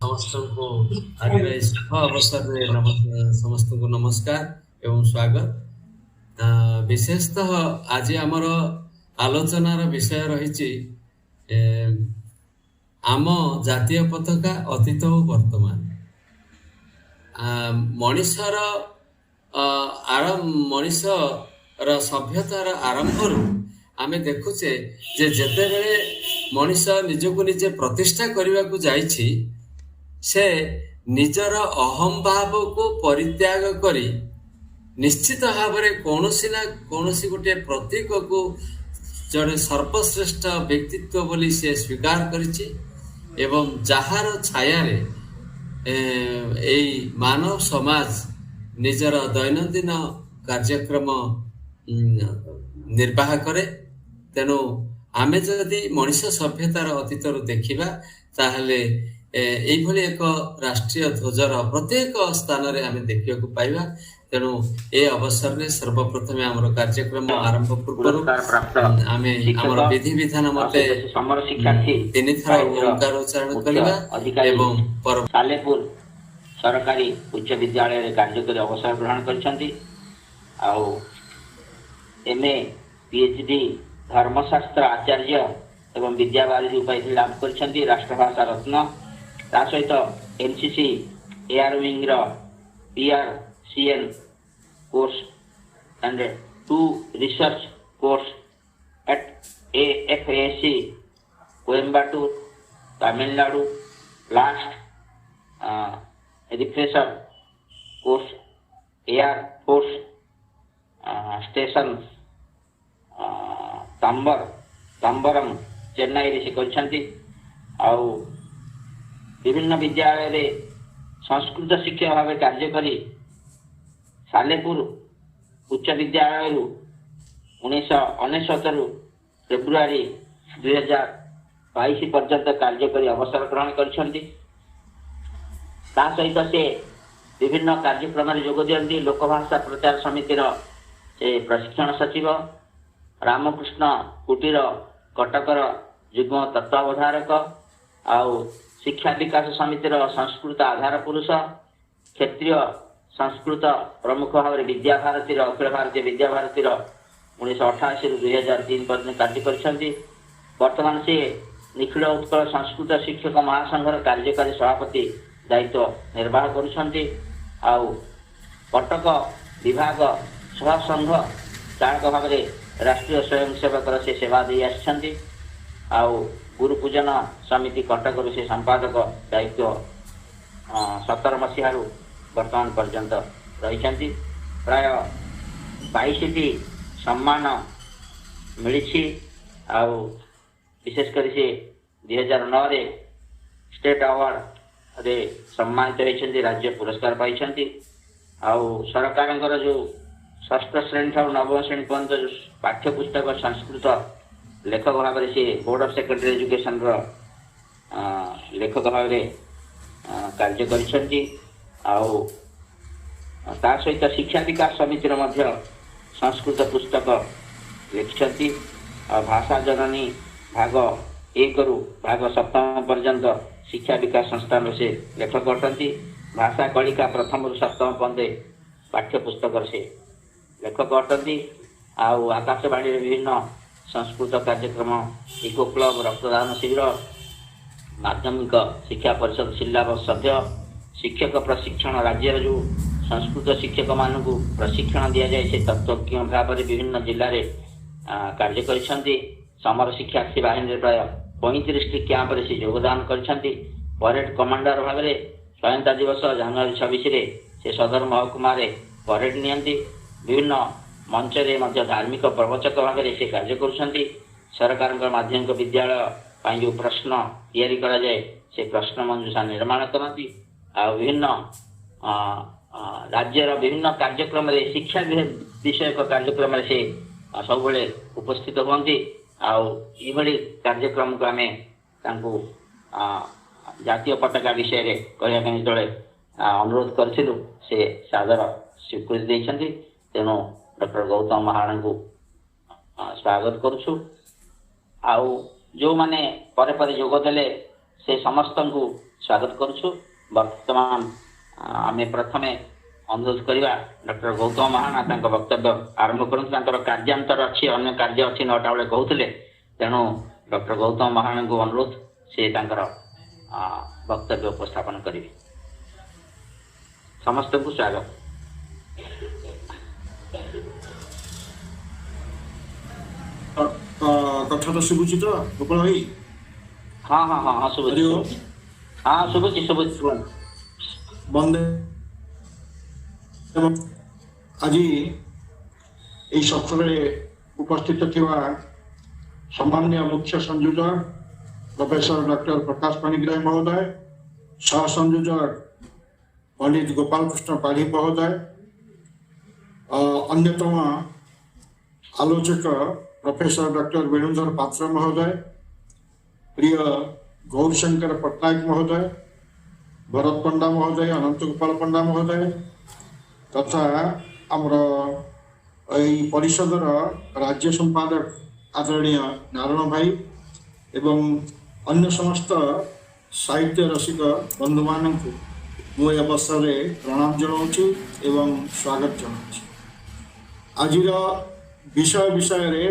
समस्त को आज शुभ अवसर में समस्त को नमस्कार एवं स्वागत। विशेषतः आज आमर आलोचनार विषय रही आम जातीय पताका अतीत और वर्तमान। मनिषर मनिषर सभ्यतार आरंभ आमे देखुचे जे जेते बेले मनिष निजको निजे प्रतिष्ठा करने को जाइछि से निजर अहम भाव को परित्याग करी निश्चित भाव में कौनसी ना कौनसी गोटे प्रतीक को जड़े सर्वश्रेष्ठ व्यक्तित्व बोली से स्वीकार करिछि एवं जहार छाया मानव समाज निजर दैनंदिन कार्यक्रम निर्वाह करे। तेणु आमे जदि मनिष सभ्यतार अतीत देखिबा ताहले एइभली एक राष्ट्रीय ध्वजर प्रत्येक स्थान रे आमे देखिବାକୁ पाइबा। तेणु ए अवसर में सर्वप्रथम आमर कार्यक्रम आरंभ पूर्व आमे आमर विधि विधान मते समर शिक्षार्थी तीन थर ओंकार उच्चारण करिबा एवं सालेपुर सरकारी उच्च विद्यालय रे कार्यक्रम अवसर ग्रहण करछन्ती। आउ एमए पीएचडी धर्मशास्त्र आचार्य एवं विद्यावारिधि उपाधि लाभ करछन्ती। राष्ट्रभाषा रत्न ता सहित एमसीसी एआर विंग रो PRCN course and 2 research course at AFAC Coimbatore Tamil Nadu. Last refresher course air force station Tambaram Chennai रे से आउ विभिन्न विद्यालय रे संस्कृत शिक्षक भाव कार्य करी सालेपुर उच्च विद्यालय 1969 फेब्रुआरी 2022 पर्यंत कार्य करी अवसर ग्रहण करछन्ती। ता सहित से विभिन्न कार्यक्रम में जोग दियंती। लोकभाषा प्रचार समितिर से प्रशिक्षण सचिव, रामकृष्ण कुटीर कटकर युग्म तत्वावधारक, आउ शिक्षा विकास समितिर संस्कृत आधार पुरुष, क्षेत्रीय संस्कृत प्रमुख भाव विद्याभारती अखिल भारतीय विद्याभारती 1988 2003 पर्यटन कार्य करछन्ती। वर्तमान से निखिल उत्कल संस्कृत शिक्षक महासंघर कार्यकारी सभापति दायित्व निर्वाह करुछन्ती। आउ कटक विभाग सहसंघ चालक भाव राष्ट्रीय स्वयंसेवक से सेवा दे आछन्ती। आउ गुरु पूजन समिति कटक से संपादक दायित्व 17 मसीह वर्तमान पर्यंत रही। प्राय 22टी सम्मान मिली। आउ विशेषकर से 2009 रे स्टेट अवार्ड रे सम्मानित होती, राज्य पुरस्कार पाई। आउ सरकार जो षष्ठ श्रेणी ठार नवम श्रेणी पर्यंत पाठ्यपुस्तक संस्कृत लेखक भाव से बोर्ड ऑफ सेकेंडरी एजुकेशन लेखक भाव कार्य करछन्ती। आउ ता सहित शिक्षा विकास समितिर मध्य संस्कृत पुस्तक लिखिछन्ती। भाषा जननी भाग 1 रु भाग 7 पर्यंत शिक्षा विकास संस्थान से लेखक अटंती। भाषा कलिका प्रथम रु 7 पर्यंत पाठ्यपुस्तक से लेखक अटंती। आउ आकाशवाणी विभिन्न संस्कृत कार्यक्रम, इको क्लब, रक्तदान शिविर, माध्यमिक शिक्षा परिषद सिलेबस सभ्य, शिक्षक प्रशिक्षण, राज्य जो संस्कृत शिक्षक मानक प्रशिक्षण दि जाए से तत्वज्ञ भाव में विभिन्न जिले में कार्य करछन्ती। समर शिक्षार्थी बाहिनी प्राय 35 कैंप से योगदान करछन्ती। परेड कमांडर भाव में स्वाधीनता दिवस जनवरी 26 से सदर महकुमा परेड नियंती। विभिन्न मंच रे धार्मिक प्रवचक भाव में से कार्य करछन्ती। सरकार माध्यमिक विद्यालय जो प्रश्न तैयारी करा जाए से प्रश्न मंजूषा निर्माण करती। आ विभिन्न राज्यर विभिन्न कार्यक्रम रे शिक्षा विषयक कार्यक्रम से सब उपस्थित होती। आभली कार्यक्रम को आम जातीय पताका विषय कहने जो अनुरोध करूँ से सादर स्वीकृति देते। तेणु डॉक्टर गौतम महाराणा को स्वागत करुछु। आउ जो माने परे परे जोग देले से समस्त को स्वागत करुछु। वर्तमान आम प्रथम अनुरोध करवा डॉक्टर गौतम महाना तांको वक्तव्य आरंभ करूँ। कार्यांतर अच्छी अन्य कार्य अच्छी 9टा बेले कहते तेणु डॉक्टर गौतम महाना को अनुरोध से वक्तव्य उपस्थापन करेंगे। समस्त को स्वागत। कथा तो शुभुची तो गोपाल भाई? हाँ हाँ हाँ हाँ शुभुची। हाँ शुभुची शुभुची बंदे आज এই সফরে উপস্থিত थिवा सम्मान्य मुख्य संयोजक प्रोफेसर डॉक्टर प्रकाश पाणिग्राही महोदय, सह संयोजक पंडित गोपाल कृष्ण पाढ़ी महोदय, अन्यतम आलोचक प्रोफेसर डॉक्टर वेणुधर पात्र महोदय, प्रिय गौरशंकर पट्टनायक महोदय, भरत पंडा महोदय, अनंत गोपाल पंडा महोदय तथा आमर परिषदर राज्य संपादक आदरणीय नारायण भाई एवं अन्य समस्त साहित्य रसिक बंधु मानक मु अवसर में प्रणाम जनाऊँ एवं स्वागत जनाऊँ। आज विषय रे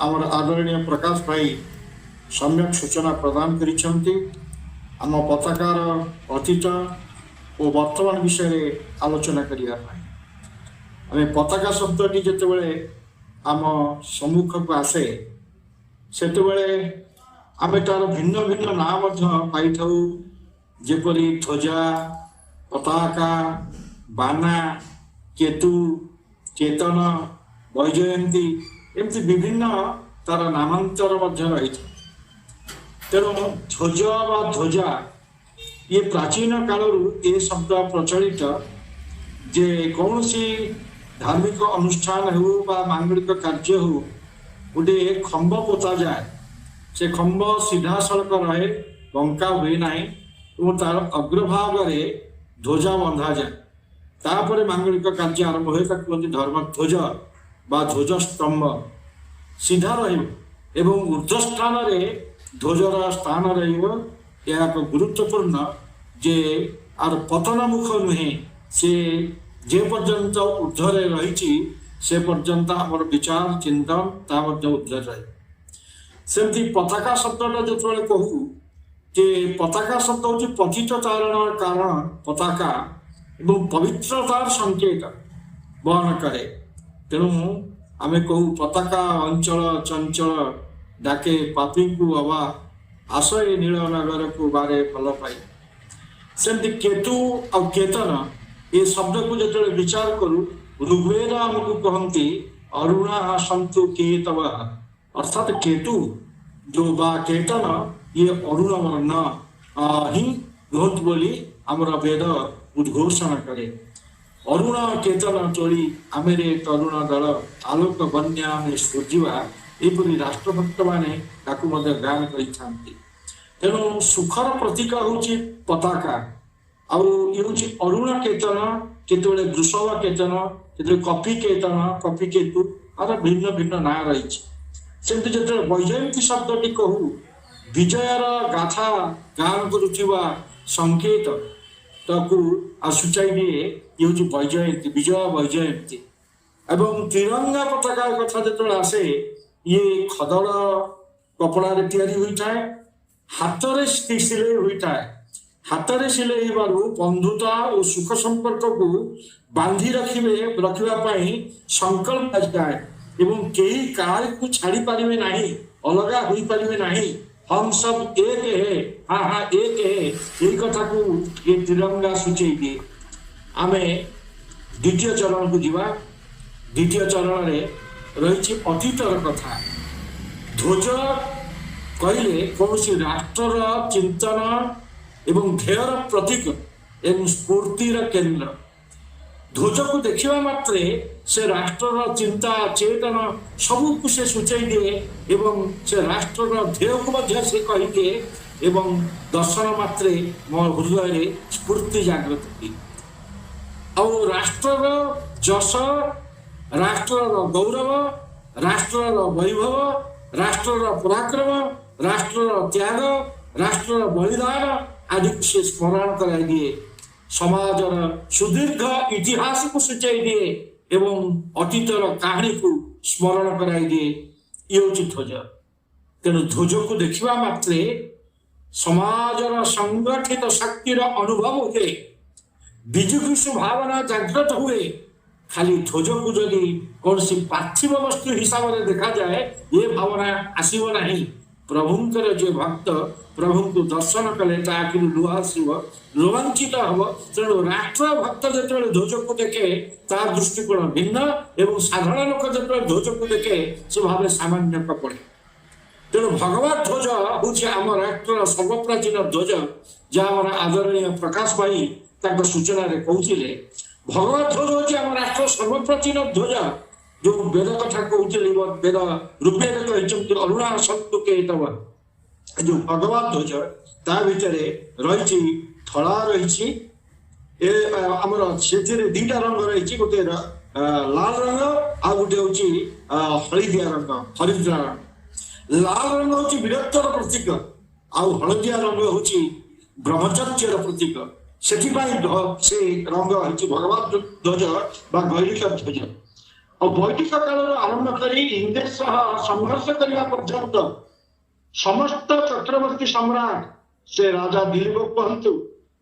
आमर आदरणीय प्रकाश भाई सम्यक सूचना प्रदान करिसेंती। आम पताकार अतीत और वर्तमान विषय आलोचना करिया आम पताका शब्दटी जितेबाला आम सम्मुख को आसे सेतेबाला आम तार भिन्न भिन्न नाम पाई थाउ, जेपरी ध्वजा, पताका, बाना, केतु, चेतन, वैजयंती एमती विभिन्न तार नामांतर रही। तेणु ध्वज व ध्वजा ये प्राचीन कालरू ये शब्द प्रचलित जे कौन सी धार्मिक अनुष्ठान हो बा मांगलिक कार्य हो गोटे खंब पोता जाए, से खंब सीधा सड़क रहे, बंका हुए ना और तार अग्रभाग ध्वजा बंधा जाए। तापर मांगलिक कार्य आरंभ हुए कहते धर्मध्वज बा ध्वज स्तंभ सीधा रही ऊर्ध्व स्थान ध्वजर स्थान रहा गुरुत्वपूर्ण जे आर पतन मुख नुहे से जे पर्यंत ऊर्ध्वरे रही से पर्यंत आमर विचार चिंतन ता ऊर्ध्व रहे। सेमती पताका शब्दटा जो कहू जे पताका शब्द हूँ पतित तारण कारण पताका एवं पवित्रतार संकेत बहन करे। तेणु आमे कहू पताका अंचल चंचल डाके पापी को अवा आशय नील नगर को बारे भल पाई। सेमती केतु और केतन ये शब्द को जो विचार करूँ ऋग्वेद आमको कहती अरुणा सन्तु केतव अर्थात केतु जो बा केतन ये अरुण वर्ण ही बहुत बोली आमर वेद उद्घोषणा करे। अरुण केतन चोरी आमेरे तरुण दल आलोक बन्या में सूर्यवा यहपरी राष्ट्रभक्त माने गान करते। तेणु सुखर प्रतीक हूँ पताका आउ ये हूँ अरुण केतन केतवे वृषभ केतन के कफी केतन कफी केतु आर भिन्न भिन्न ना रही। सेमती जो वैजयंती शब्दटी कहू विजयर गाथा गान करुवा संकेत ताकू सूचाई दिए ये हूँ वैजयंती विजय वैजयंती। एवं तिरंगा पताका कथा जो आसे ये खदड़ कपड़ा तैयारी होता है, हाथ में सिले होता है। हाथ में सिले बंधुता और सुख संपर्क को बांधि रखापी संकल्प जाए एवं कई कार को छाड़ी पारे ना, अलगा हो पारे ना, हम सब एक है, हाँ हाँ एक है, यही कथा को ये तिरंगा सूचे दिए। आम द्वितीय चरण को जीवा। द्वितीय चरण में रही अतीतर कथा। ध्वज कहले कौन सी राष्ट्र चिंतन एवं ध्येयर प्रतीक एवं स्फूर्तिर केन्द्र। ध्वज को देखा मात्रे से राष्ट्र चिंता चेतन सबको से सूचाई दिए एवं से राष्ट्र ध्येय को से कही दिए एवं दर्शन मात्रे मो हृदय स्फूर्ति जागृत हुई। और राष्ट्र जश, राष्ट्र गौरव, राष्ट्र वैभव, राष्ट्र पराक्रम, राष्ट्र त्याग राष्ट्र बलिदान आदि को से स्मरण कराई दिए, समाजर सुदीर्घ इतिहास को सूचाई दिए एवं अतीतर कहानी को स्मरण कराई दिए। ये हूँ ध्वज। तेणु ध्वज को देखा मात्रे समाजर संगठित शक्तिर अनुभव हुए, विजुगुषु भावना जागृत हुए। खाली ध्वज को जदि कौन सी पार्थिव वस्तु हिसाब से देखा जाए ये भावना आसब नहीं। प्रभुंकर जो भक्त प्रभु को दर्शन कले लुह आसब, रोमांचित हम। तेणु राष्ट्र भक्त जो ध्वज को देखे तार दृष्टिकोण भिन्न एवं साधारण लोक जो ध्वज को देखे से भाव सामान्य पड़े। तेणु भगवत ध्वज हूँ आम राष्ट्र सर्वप्राचीन ध्वज, जहाँ आदरणीय प्रकाश भाई सूचना कहते भगवत ध्वज हूँ आम राष्ट्र सर्वप्राचीन ध्वज। जो वेद कथा कहते वेद ऋग्वेद कहते अरुणा सत्तु के तब जो भगवत ध्वज ता भितर रही धला रही आमर से दीटा रंग रही, गोटे लाल रंग आ गोटे हूँ हलदिया रंग। हरिद्रा रंग लाल रंग हूँ वीरत्वर प्रतीक, आउ हलदिया रंग हूँ ब्रह्मचर्य प्रतीक। से रंग है भगवत ध्वज बा गैरिक ध्वज। और वैदिक काल आरंभ कर इंग्रेज संघर्ष करने पर्यंत समस्त चक्रवर्ती सम्राट से राजा दिलीप कहतु,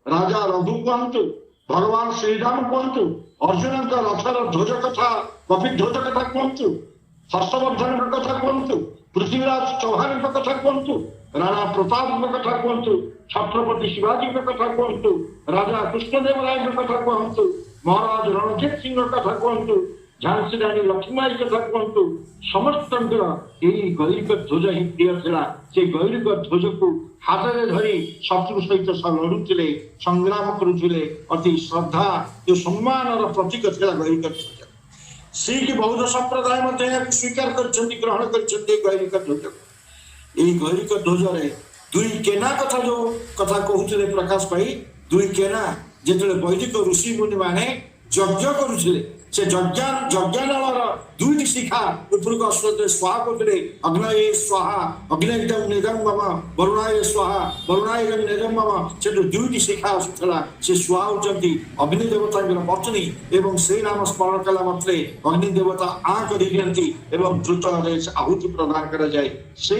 राजा रघु कहतु, भगवान श्रीराम कहतु, अर्जुन रथर ध्वज कथा कपि ध्वज कथा कहतु, हर्षवर्धन कथा कहतु, पृथ्वीराज चौहान कथा कहतु, राणा प्रताप कथा कहतु, छत्रपति शिवाजी कथा कहतु, राजा कृष्णदेव राय कथा कहतु, महाराज रणजीत सिंह कथा कहतु, झांसी रानी लक्ष्मीबाई कथा कहतु, समस्त गैरिक ध्वज ही प्रिय था। से गैरिक ध्वज को हाथ में धरी शत्रु सहित लड़ुले, संग्राम करुले। अति श्रद्धा जो सम्मान प्रतीक था गैरिक ध्वज। सिख बौद्ध संप्रदाय स्वीकार कर ग्रहण कर गैरिक ध्वज। यही गैरिक ध्वज दुई केना कथा जो कथा कहते प्रकाश भाई, दुई केना जो वैदिक ऋषि मुनि माने यज्ञ करुले से यज्ञानर दुईटी शिखा उपरको अश्वत्थ स्वाहा करते अग्नये स्वाहा अग्निदम निदम मम वरुणाय स्वाहा वरुणाय निदम मम से दुईटी शिखा आसूला से स्वाहा होती अग्नि देवता पत्नी एवं से नाम स्मरण कला मात्रे अग्नि देवता आ कर द्रुत आहुति प्रदान कराए से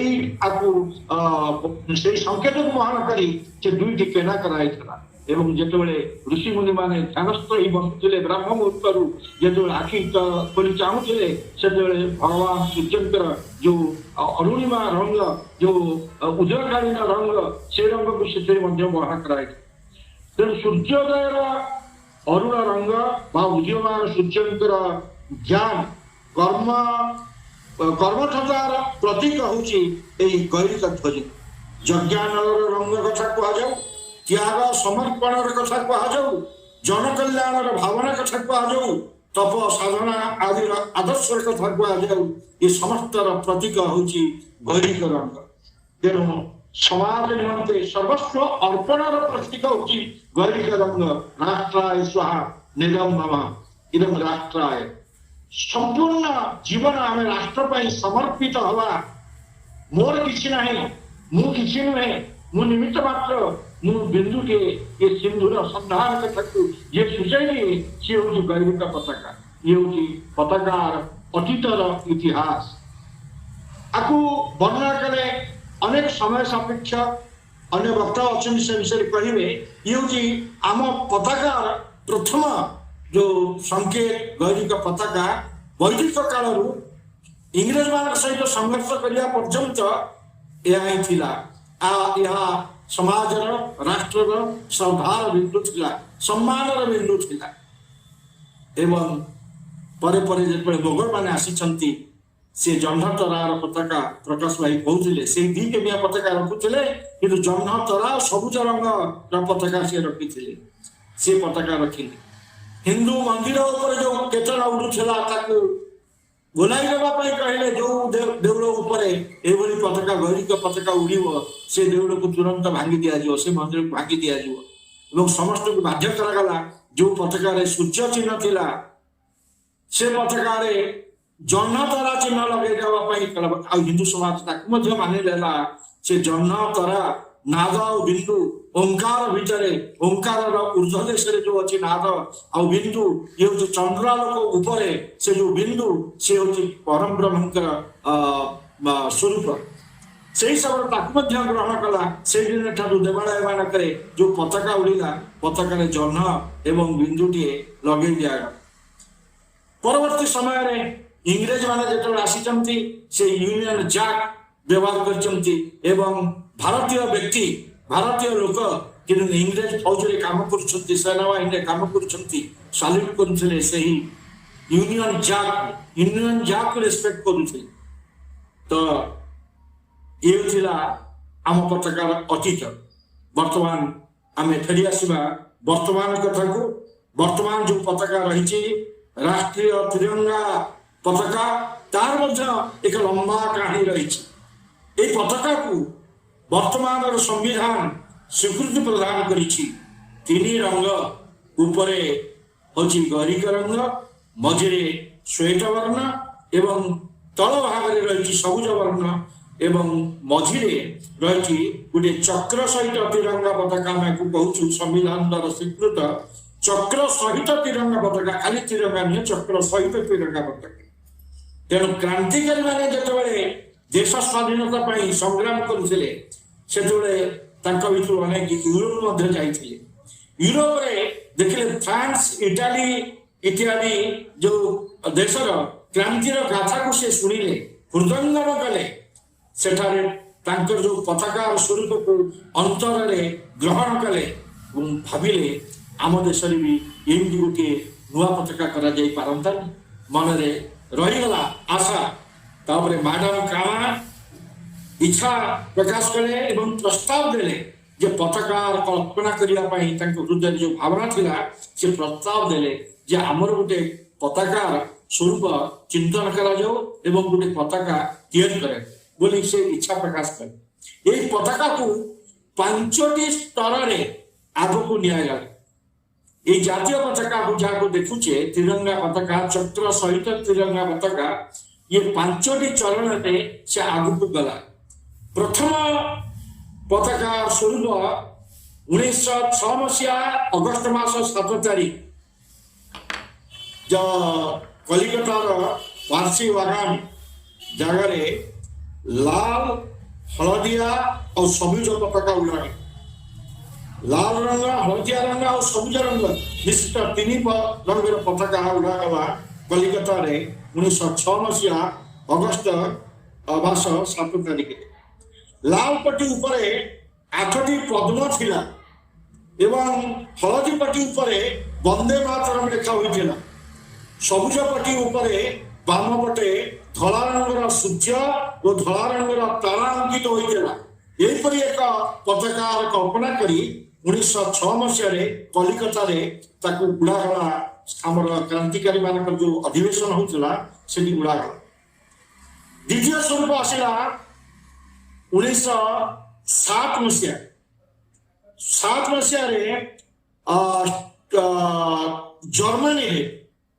संकेत को महान करी से दुईटी केना कराई एवं जितेबाला ऋषि मुनि माने ध्यानस्थ ही बसुले ब्रह्म मुहूर्त जो आखि खोली चाहूले से भगवान सूर्यंकर जो अरुणिमा रंग जो उदयकालीन रंग से रंग को से बहन कराए। तेणु सूर्योदय अरुण रंग उदयमान सूर्यंकर ज्ञान कर्म कर्मठतार प्रतीक हूँ गैरिक ध्वज। यज्ञानर रंग कथा कहुँ, त्याग समर्पण कथा कहुँ, जनकल्याण भावना कथा कहुँ, तप साधना आदि आदर्श कथा कहुँ, ये समस्त प्रतीक हूँ गैरिक रंग। तेणु समाज निमंते सर्वस्व अर्पण प्रतीक हूँ गैरिक रंग। राष्ट्राय स्वाहा निदम मम इदम राष्ट्राय। संपूर्ण जीवन आम राष्ट्र समर्पित हवा। मोर किसी ना मु किसी नुहे, मु निमित्त मात्र, मु बिंदु के ये सिंधुर संधान कथा को ये सूचाई सी हूँ गैरिक पताका। ये हूँ पताकार अतीतर इतिहास। आपको वर्णना कले अनेक समय सापेक्ष अन्य वक्ता अच्छा से विषय कहे। ये हूँ आम पताकार प्रथम जो संकेत गैरिक पताका वैदिक काल इंग्रेज मान सहित संघर्ष करने पर्यंत यह समाजर राष्ट्र श्रद्धार बिंदु था, सम्मान बिंदु था। एवं परे परे जो मोगल मैंने आसी से जह्नतरार पताका प्रकाश भाई कहते से दीकेमिया पताका रखुले कि जह्नतरा सबुज रंग पताका सी रखी से पताका रखिले। हिंदू मंदिर जो केतन उड़ूला गोलाई देवाई कहले जो देउल उपर ये पताका गैरिक पताका उड़ से देउल को तुरंत भांगी दिया से मंदिर को भांगी दिया समस्त को बाध्य करागला। जो पताकार सूर्य चिन्ह थिला से पताकार जह्नतरा चिन्ह लगे हिंदू समाज मानिला से जह्नतरा नाद आ बिंदु ओंकार भितर ओंकार ऊर्ध्व देश जो अच्छी नाद आ बिंदु ये हूँ चंद्रालोक उपरे से जो बिंदु से हूँ परम ब्रह्मंकर स्वरूप से सब ग्रहण कला से दिन ठार देवालय मानक जो पताका उड़िला पताकार जह्न एवं बिंदुटे लगे दिगला परवर्ती समय इंग्रेज माने जो आसी से यूनियन जैक व्यवहार कर भारतीय व्यक्ति भारतीय लोक कि इंग्रेज फौज रे काम कर सेना बाहिनी काम कर साल्यूट करते से यूनियन जैक रेस्पेक्ट करुले तो ये थिला आम पताकार अतीत वर्तमान आम फेरी आसवा वर्तमान कथा को वर्तमान जो पताका रही राष्ट्रीय तिरंगा पताका तार मध्य एक लंबा कहानी रही पताका को वर्तमान संविधान स्वीकृति प्रदान करिछि तीन रंग उपरे होछि गरीक रंग मझिरे श्वेत वर्ण एवं तल भाग में रही सबुज वर्ण एवं मझिरे रही गोटे चक्र सहित तिरंगा पताका मैं कहूँ संविधान द्वारा स्वीकृत चक्र सहित तिरंगा पताका खाली तिरंगा नुहे चक्र सहित तिरंगा पताका तेणु क्रांतिकारी माने जेतेबेले देश स्वाधीनता संग्राम करुले से अनेक यूरोप जाइए यूरोप रे देखिले फ्रांस इटाली इत्यादि जो देशर क्रांतिर गाथा को से शुणिले हृदयंगम कले सेठारे तांकर जो पताका स्वरूप को अंतर रे ग्रहण कले भाविले आम देश भी एमती गोटे नुआ पताका करा जाई पारंता मनरे रहीगला आशा तापरे मैडम कामा इच्छा प्रकाश कले एवं प्रस्ताव देले जे पताका कल्पना करिया पई तांको हृदय जो भावना थिला से प्रस्ताव देले जे हमर गोटे पताका स्वरूप चिंतन करा जाओ एवं गोटे पताका तैयार करे बोली से इच्छा प्रकाश करे ये पताका को 5टी स्तर रे आगो को निया गला ये जातीय पताका को जाको देखुचे तिरंगा पताका चक्र सहित तिरंगा पताका ये 5टी चरण रे से आगो को गला प्रथम पताका स्वरूप 1906 मसीहा अगस्त मास 7 तारीख जो कलिकतार वार्षी बागान जगह लाल हलदिया और सबुज पताका उड़ा लाल रंग हलदिया रंग और सबुज रंग विशिष्ट 3 रंगर पताका उड़ा कलिकता 1906 मसीहा अगस्त मास 7 तारीख लाल पट्टी उपरे 8टी पद्म थिला एवं हलदी पट्टी उपरे वंदे मातरम लिखा होइथिला सबुज पट्टी उपरे बाम पटे धला रंगर सूर्य और धला रंगर तारा अंकित होइथिला एपरि एक पताकार कल्पना करी 1906 मसीह कलिकता ताकू उड़ागला आमर क्रांतिकारी मान जो अधिवेशन होता से उड़ागला द्वितीय स्वरूप आसला 1907 मसीहा 7 मसीह जर्मनी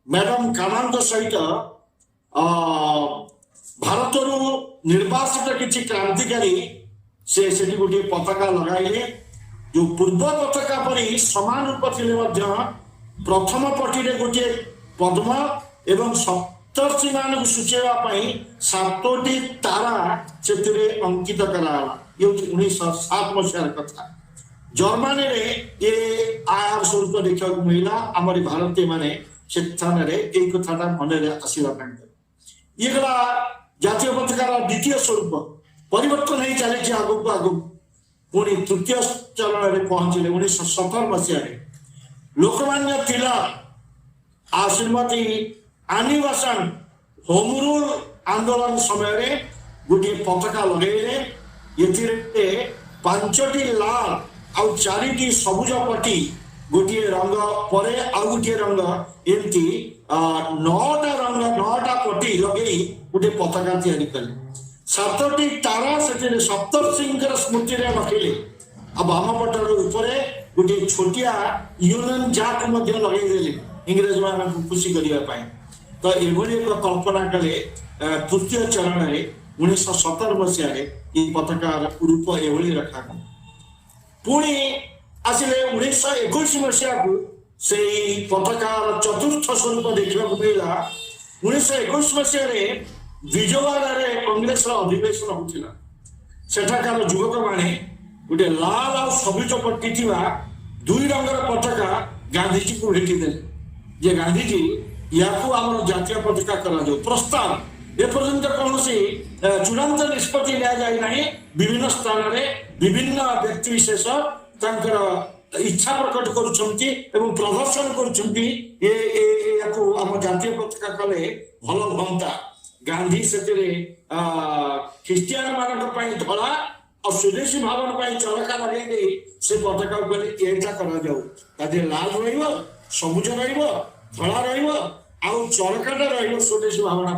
मैडम कामांग सहित भारत निर्वासित किसी क्रांतिकारी से गोटे पताका लगाइले जो पूर्व पताका परी समान रूप थे प्रथम पटी रे गोटे पद्म एवं सप्तर्षि मान सूचेवाई 7टी तारा से अंकित कराला ये 1907 मसीहार कथा जर्मनी रे ये आर स्वरूप देखा मिला आम भारतीय माने से स्थान रे कथा मन आसवा ये गला जातीय पताकार द्वितीय स्वरूप परिवर्तन हो चली आगक आगक पुणी तृतीय चरण में पहुंचले 1917 मसीह लोकमान्य तिलक आ श्रीमती आनी बेसांत होम रूल आंदोलन समय गोटे पताका लगे ये 5टी लाल आ 4टी सबुज पट्टी गोटे रंग पर आउ गोटे रंग एमती 9टा रंग 9टा पट्टी लगे गोटे पताका तैयारी कले 7टी तारा से सप्तर्षिंकर स्मृति रखिले आ बाम पटर उपरे गोटे छोटिया यूनियन जैक लगे इंग्रेज मान खुशी करने तो ये एक कल्पना कले तृतीय चरण में 1917 मसीह ये पताकार रूप एभली रखा पुणी आसिले 1921 मसीहा को से पताकार चतुर्थ स्वरूप देखा मिला 1921 मसीह विजयवाड़ा कांग्रेस अधिवेशन होता सेठाकार युवक मैंने गोटे लाल आ सबुज पट्टी दुई रंगर पताका गांधीजी को भेटिदे जे गांधीजी या आम जातीय पताका करा प्रस्ताव एपर्यंत कौन चूड़ांत निष्पत्ति लिया जाए ना विभिन्न स्थान में विभिन्न व्यक्ति विशेष इच्छा प्रकट कर प्रदर्शन करम जातीय पताका कले भल हम गांधी से ख्रीस्टियान मान धला और स्वदेशी भावन चरका लगे से पताका कहते लाल रबुज रला ररकाटा स्वदेशी भावना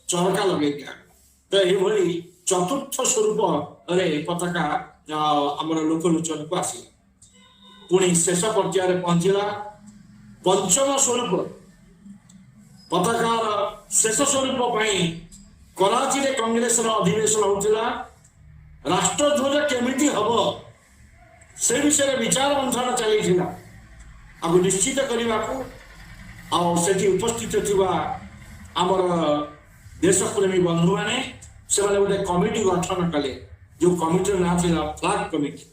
चरका लगे तो ये चतुर्थ स्वरूप पताका आम लोकलोचन को आस पुणी शेष पर्यायर पहुंचला पंचम स्वरूप पताकार शेष स्वरूप कराची रे कांग्रेस अधिवेशन होता राष्ट्रध्वज केमिति हम से विषय विचार मंथन चली आपको निश्चित करने से उपस्थित थिबा आमर देशप्रेमी बंधु मैंने से गोटे कमिटी गठन कले जो कमिटी ना था फ्लैग कमिटी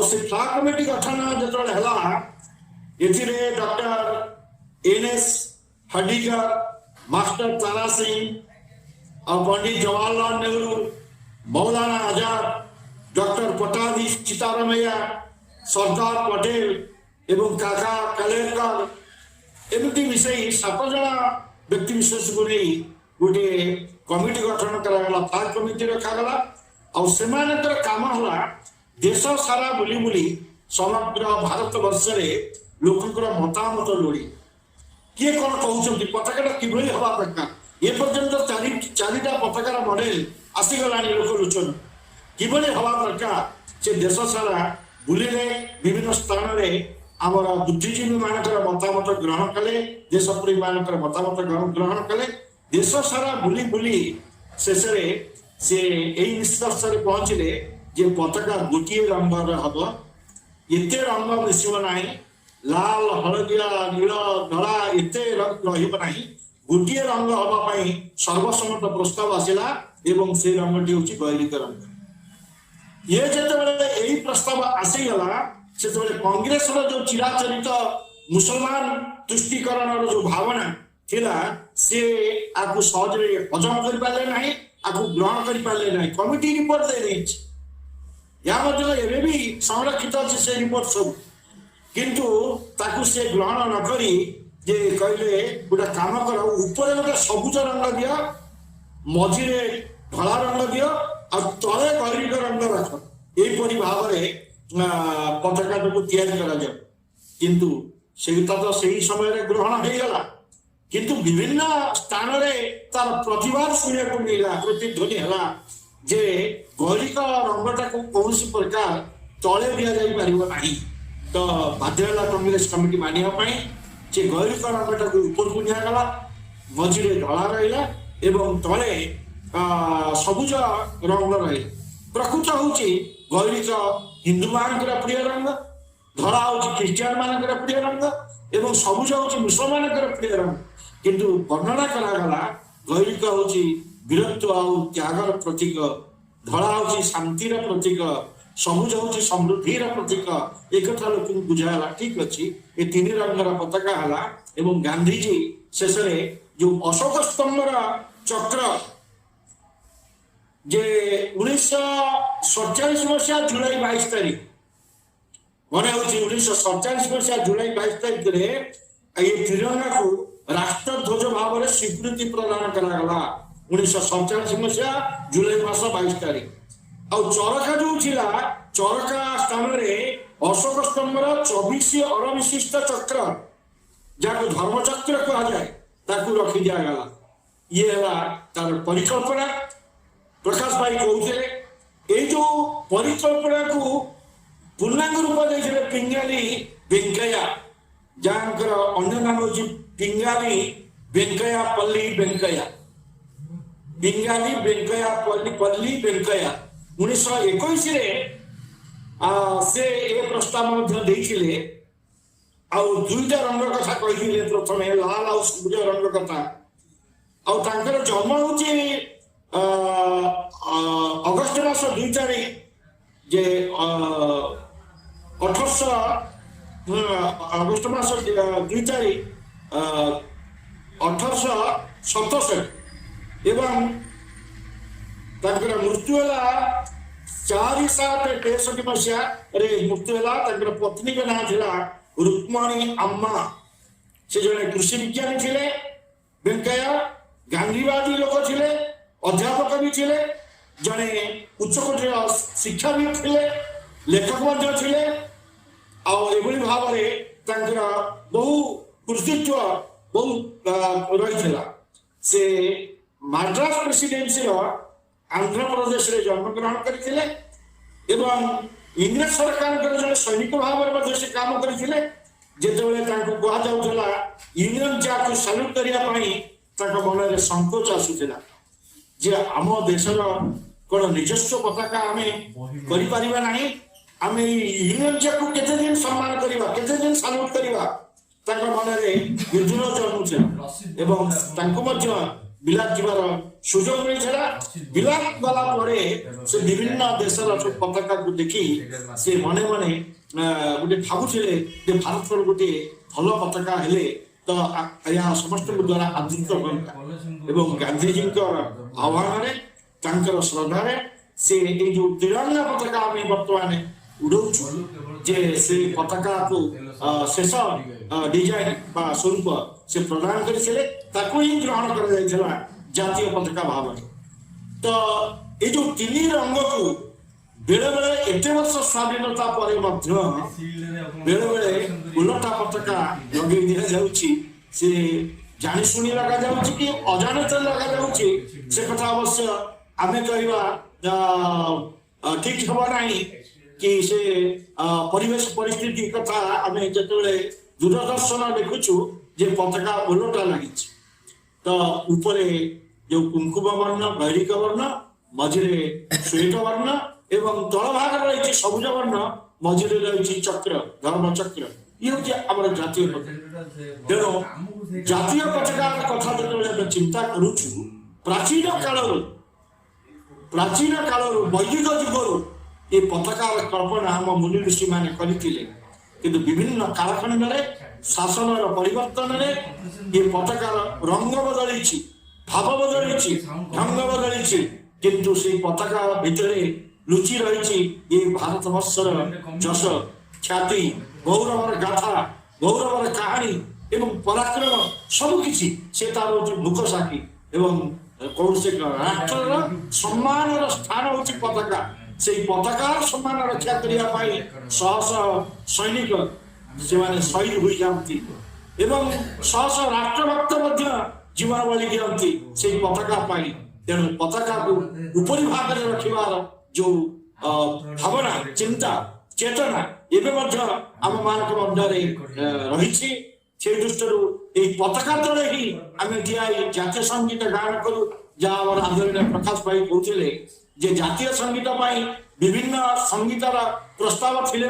से फ्लैग कमिटी गठन जो है doctor NS हडीकर master Tara Singh और पंडित जवाहरलाल नेहरू मौलाना आजाद डॉक्टर पटाधी सीतारामैया सरदार पटेल एवं काका कलेरकर एमती मिसई 7 जना व्यक्ति विशेष को नहीं गोटे कमिटी गठन करागला फ्लैग कमिटी रखागला और सेमानकर काम हला देश सारा बुली बुली समग्र भारत वर्ष रे लोकंकर मतामत लोड़ी किए कौन कहते पताका किभली हवा दरकार ये पर्यंत चारिटा पताकार मॉडल आसीगला लोकलोचन किभली हवा दरकार से देश सारा बुलिले विभिन्न स्थान में आमर बुद्धिजीवी मानकर मतामत ग्रहण कले देशप्रेमी मानकर मतामत ग्रहण कले देश सारा बुली बुली शेष से निष्कर्ष पहुंचले जे पताका गोटे रंगर हम एते रंग मिसब ना लाल हलदिया नील धड़ा एते रंग रहा गोटे रंग हाँपाई सर्वसम्मत प्रस्ताव आसला एवं से रंगटी हूँ गैरिक रंग ये जिते यही प्रस्ताव आसीगला से कांग्रेस जो चिराचरित मुसलमान तुष्टिकरण जो भावना थिला से आपको सहज हजम कर पारे ना आपको ग्रहण कर पारे ना कमिटी रिपोर्ट दे रही या एवं भी संरक्षित अच्छे से रिपोर्ट सब किंतु ताकू से ग्रहण न करी जे कहले गोटे काम कर ऊपर गोटे सबुज रंग दियो मझिरे धला रंग दियो और तले गैरिक रंग रख यहीपरि भाव पताका को तैयारी किंतु सेटा तो सही समय ग्रहण हो गला किंतु विभिन्न स्थान तार प्रतिवाद शुणा को मिला प्रतिध्वनि है जे गैरिक रंगटा को कौन प्रकार तले दि जापर ना तो बाध्य कांग्रेस कमिटी मानिया से गैरिक रंगटा को ऊपर को निगला मझिरे धला रहा एवं तले सबुज रंग रहा प्रकृत हूँ गैरिक हिंदू मान प्रिय रंग धड़ा हूँ ख्रीस्टियान मान प्रिय रंग एवं सबुज हूँ मुसलमान प्रिय रंग किंतु वर्णना करागला गैरिक हूँ वीरत्व आउ त्यागर प्रतीक धड़ा हूँ शांतिर प्रतीक सबुज हूँ समृद्धि प्रतीक एक लोक बुझाला ठीक अच्छे ये 3 रंगर पताका है एवं गांधीजी शेष जो अशोक स्तंभर चक्र जे 1947 मसीहा जुलाई 22 तारीख मन हो 1947 मसीहा जुलाई 22 तारीख ये तिरंगा को राष्ट्रध्वज भाव में स्वीकृति प्रदान करागला 1947 मसीहा जुलाई मास 22 तारीख और चरखा जो थिला चरखा स्थान में अशोक स्तंभर 24 अर विशिष्ट चक्र जहाँ धर्मचक्र कह जाए रखी दिगला ये तार परिकल्पना प्रकाश भाई कहते ये जो परिकल्पना को पूर्णांग रूप दे पिंगाली वेंकैया जहाँ अन्य नाम हूँ पिंगाली वेंकैया पल्ली वेंकैया पिंगाली वेंकैया पल्ली वेंकैया 1921 से ए प्रस्ताव ମଧ୍ୟ ଦେଇଥିଲେ ଆଉ ଦୁଇଟା ରଙ୍ଗ କଥା କହିଥିଲେ ପ୍ରଥମେ ଲାଲ ଆଉ ସବୁଜ ରଙ୍ଗ କଥା ଆଉ ତାଙ୍କର ଜନ୍ମ ହଉଛି ଅଗଷ୍ଟ ମାସ 2 ତାରିଖ ଯେ 1800 ଅଗଷ୍ଟ ମାସ 2 ତାରିଖ 1867 ଏବଂ ତାଙ୍କର ମୃତ୍ୟୁ ହେଲା 4/7/63 ମସିହାରେ ମୃତ୍ୟୁ ହେଲା। ତାଙ୍କର ପତ୍ନୀଙ୍କ ନାଁ ଥିଲା रुक्मणी अम्मा। से जड़े कृषि विज्ञानी थे, वेंकैया गांधीवादी लोक थे, अध्यापक भी थे, जड़े उच्चकोटीर शिक्षाविद थे, लेखक थे। भाव में बहु कृतित्व बहु रही से मद्रास प्रेसिडेंसी आंध्र प्रदेश रे जन्म ग्रहण करते इंग्रेज सरकार जड़े सैनिक भाव में से काम करते जितेबाला कहुला यूनियन जैक साल्यूट करने मन में संकोच आसूला जे आम देशर कौन निजस्व पताका आम करना आम यूनियन जैक को केते दिन सम्मान करवा केते दिन साल्यूट करवा मन में विद्रोह जन्मुला बिलात जीवार सुजोग मिलता। बिलात गला से विभिन्न देशर पताका को देखी से मने मने गोटे भावुले भारत गोटे भल पताका हेले तो यह समस्त द्वारा आदृत एवं गांधीजी आह्वान श्रद्धा से जो तिरंगा पताका आम बर्तमान उड़ाऊँ जे से पताका को शेष डिजाइन स्वरूप से प्रदान करते ही ग्रहण कर जातीय पताका भाव। तो ये जो तीन रंग को बेले बेले एत वर्ष स्वाधीनता पर बेले बेले उलटा पताका लगे दि जाऊँगी से जाशुणी लगा जाऊँगी कि अजाणत लगा जाऊँगी से कथा अवश्य आम कहवा ठीक हम ना कि से परिवेश परिस्थिति कथा आम जो दूरदर्शन देखुचु जे पताका उलटा लगी तो ऊपर जो कुंकुम वर्ण गैरिक वर्ण मझिरे श्वेत वर्ण एवं तल भाग रही सबुज वर्ण मझिरे रही चक्र धर्म चक्र ये हूँ आम जातीय पताका। तेणु जातीय पताका कथा जो चिंता करुचु प्राचीन काल वैदिक जुगर ये पताका कल्पना आम मुनि ऋषि मैंने करते किंतु विभिन्न कालखंड शासन परिवर्तन ये पताकार रंग बदली भाव बदली ढंग बदली किंतु से पताका भितर लुचि रही ये भारत वर्षर जश ख्याति गौरवर गाथा गौरवर कहानी एवं पराक्रम सबकि से तार मुख साक्षी एवं कौन से राष्ट्र सम्मान स्थान हूँ पताका से पताकार सम्मान रक्षा करने शह शह सैनिक से माने शहीद हो जाती एवं शह शह राष्ट्रभक्त जीवन बलि दिखती से पताका पाई। तेणु पताका को उपरी भाग में रखार जो भावना चिंता चेतना एवं आम मान मध्य रही से दृष्टि पताका तले ही आम ठिया जातीय संगीत गान करूँ जहाँ आदरणीय प्रकाश भाई कहते जे जातीय संगीत विभिन्न संगीतर प्रस्ताव थिले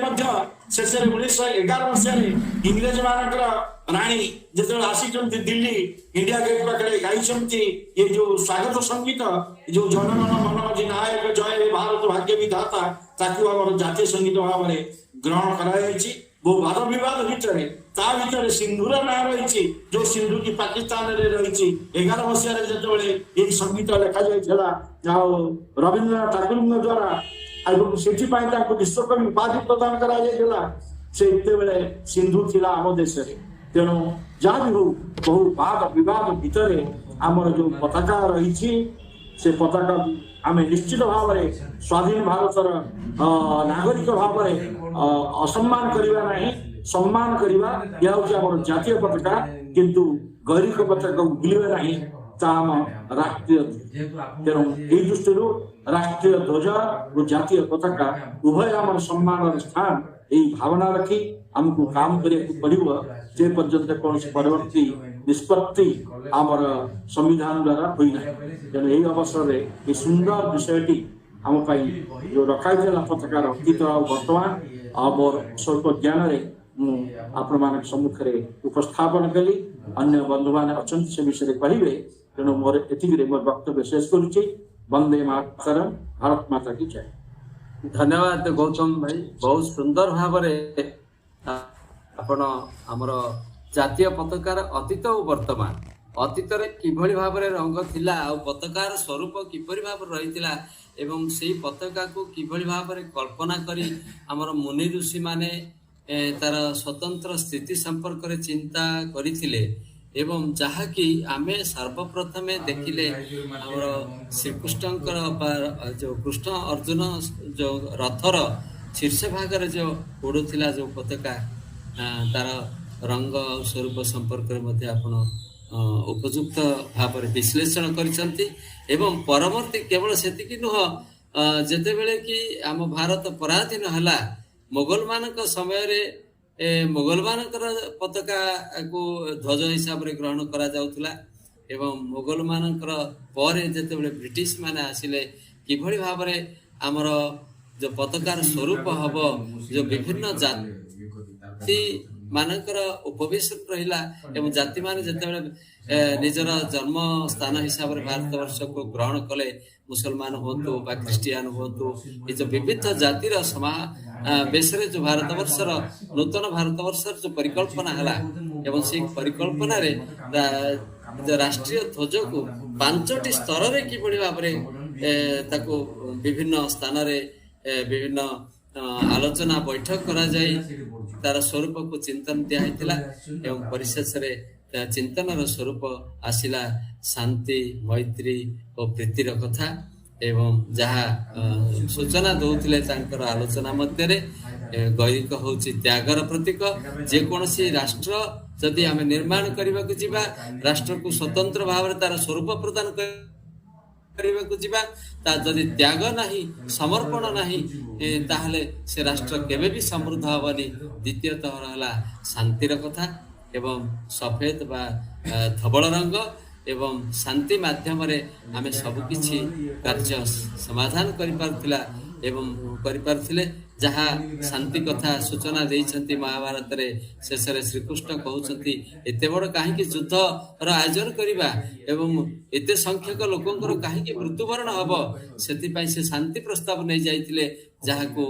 शेष 1911 मसीह इंग्रेज मान राणी जो आसी दिल्ली इंडिया गेट पाखे गाई ये जो स्वागत संगीत जो जनगण मन नायक जय भारत भाग्य विधाता ताकू आम जातीय संगीत भाव में ग्रहण कराई। बहु वाद विवाद भितर सिंधुर ना रही जो सिंधु की पाकिस्तान रही 11 मसीह जो ये संगीत लिखा जाता रवींद्रनाथ ठाकुर द्वारा से विश्वकवि उपाधि प्रदान करा सिंधु थिला आम देश। तेणु जहाँ भी हो बहु वाद विवाद भितर आमर जो पताका रही से पताका आम निश्चित भाव में स्वाधीन भारतर नागरिक भाव में असम्मान करवा नहीं सम्मान करवा यह हूँ जातीय पताका किंतु गैरिक पताका भूलिबा नहीं ताम राष्ट्रीय। तेणु यही दृष्टि राष्ट्रीय ध्वज और जातीय पताका उभय आम सम्मान स्थान यही भावना रखी आमको काम करने पड़ो जे पर्यंत कौन परवर्ती निष्पत्ति आमर संविधान द्वारा होना। तेणु यही अवसर में सुंदर विषयटी आम जो रखाई पताकार अतीत आ वर्तमान आ मोर स्वल्प ज्ञान आपण मान सम्मुख उपस्थापन कली अन्य बंधु मैंने अच्छा से विषय कहे तेणु मोर एति मोर वक्तव्य शेष करुच्ची। वंदे मातरम, भारत माता की जय। धन्यवाद गौतम भाई, बहुत सुंदर भाव आपण आमर जातीय पताकार अतीत और वर्तमान अतीत किभली भाव रंग थिला आ पताकार स्वरूप किपरि भाव रहितिला एवं सेही पताका को किभली भाव कल्पना करी आमर मुनि ऋषि माने तार स्वतंत्र स्थिति संपर्क रे चिंता करिथिले एवं जहाँकि आमे सर्वप्रथमे देखिले आमर श्रीकृष्णकर जो कृष्ण अर्जुन जो रथर शीर्ष भाग जो उड़ुथिला जो पताका तार रंग और स्वरूप संपर्क में आपण उपयुक्त भाव विश्लेषण करिसंती एवं परवर्ती केवल सेतिकी नुह जेते बेले कि आम भारत पराधीन हला मोगल मानक समय रे मोगल मानकर पताका को ध्वज हिसाब रे ग्रहण करा जाउथला एवं मोगल मानकर परे जेते बेले ब्रिटिश माने आसिले किभली भाव रे हमर जो पताकार स्वरूप हबो जो विभिन्न जाति मानकर उपवेशन रहिला एवं जाति माने जेतेबेले निजर जन्म स्थान हिसाब रे भारत वर्ष को ग्रहण कले मुसलमान होतु बा क्रिश्चियन होतु ये जो विविध जातिर बेसरे जो भारत वर्षर नूतन भारत वर्षर जो परिकल्पना हला एवं से परिकल्पना रे राष्ट्रीय ध्वज को 5टी स्तर रे किभली भाव रे ताको विभिन्न स्थान रे विभिन्न आलोचना बैठक करा जाय तार स्वरूप को चिंतन दिया एवं परिशेष रे चिंतन स्वरूप आसिला शांति मैत्री और प्रीतिर कथा एवं जहाँ सूचना दौले आलोचना मध्य गैरिक होची त्यागर प्रतीक जेकोसी राष्ट्र जदि आम निर्माण करने को जीवा राष्ट्र को स्वतंत्र भाव तार स्वरूप प्रदान जदि त्याग नहीं समर्पण नहीं ताहले से राष्ट्र केवे भी समृद्ध हबनी। द्वितीयतः रहा शांतिर कथा एवं सफेद बा धवल रंग एवं शांति माध्यम रे आमे सब किछि कार्य समाधान करि पारथिला एवं करि पारथिले जहाँ शांति कथा सूचना देइछंती महाभारत रे शेष रे श्रीकृष्ण कहउछंती एते बड़ काहे कि युद्ध र आयोजन करिबा एवं एते संख्यक लोकंकर काहे कि मृत्युवरण हबो सेति पई से शांति प्रस्ताव नै जाइथिले जहाँ को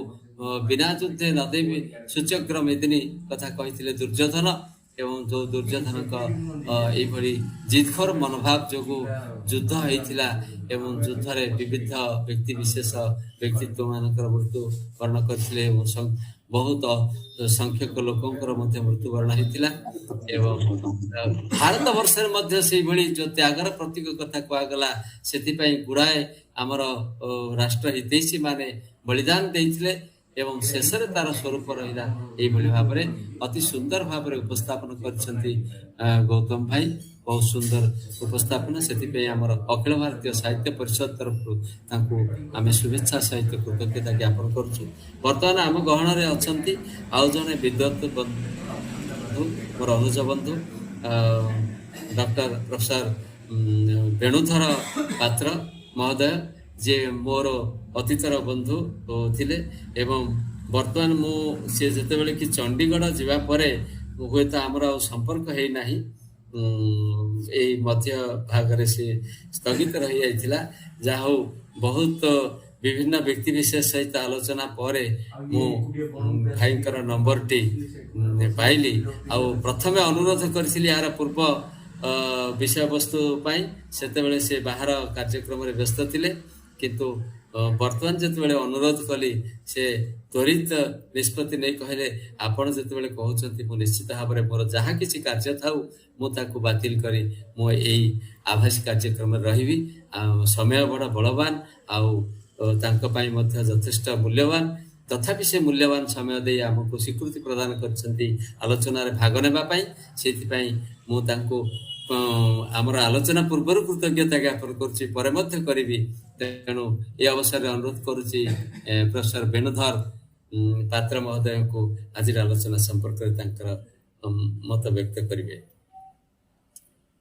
बिना युद्धे नदेवी सूचक्र मेदिनी कथा कहिथिले दुर्योधन एवं जो दुर्योधन का जिदखोर मनोभाव जो युद्ध होता एवं युद्ध रे विविध व्यक्ति विशेष व्यक्तित्व मानकर मृत्युवरण करथिले बहुत संख्यक लोकंकर मध्य मृत्युवरण होता एवं भारत वर्ष मध्य से भली जो त्यागर प्रतीक कथा कहगला से गुड़ाए आमर राष्ट्र हितैषी माने बलिदान देइथिले एवं शेष तार स्वरूप रहा यही भाव में अति सुंदर भाव में उपस्थापन करछंती गौतम भाई बहुत सुंदर उपस्थापन से अखिल भारतीय साहित्य परिषद तरफ आम शुभेच्छा सहित कृतज्ञता ज्ञापन करुँ। बर्तमान आम गहन अच्छा आउ जड़े विद्वत बंधु मोर अनुज बंधु डॉक्टर प्रोफेसर वेणुधर पात्र महोदय जे मोर अतीतर बंधु थिले एवं वर्तमान मु से जते बेले कि चंडीगढ़ जीवा परे हुए तो आमर संपर्क है नहीं मध्य भाग रे से स्थगित रही जाइथिला जा हो बहुत विभिन्न व्यक्ति विशेष सहित आलोचना पर मु भाईकर नंबर टी पाइली आ प्रथमे अनुरोध करथिली यार पूर्व विषय वस्तु पाई सेते बेले से बाहर कार्यक्रम रे व्यस्त थिले किंतु वर्तमान जिते अनुरोध कली से त्वरित निष्पत्ति नहीं कहले आपण जिते कहते मु निश्चित भाव में मोर जहाँ किसी कार्य थाऊ मुझे बातिल करी मु यही आभासी कार्यक्रम रही समय बड़ बलवान आउपाई यथेष्ट मूल्यवान तथापि से मूल्यवान समय दे आमको स्वीकृति प्रदान करछंती आलोचना रे भाग नेबाई से मुझे आमर आलोचना पूर्वर कृतज्ञता ज्ञापन करुच्ची पर करी तेणु ये अवसर में अनुरोध करुच्ची प्रोफेसर वेणुधर पात्र महोदय को आज आलोचना संपर्क मत व्यक्त करेंगे।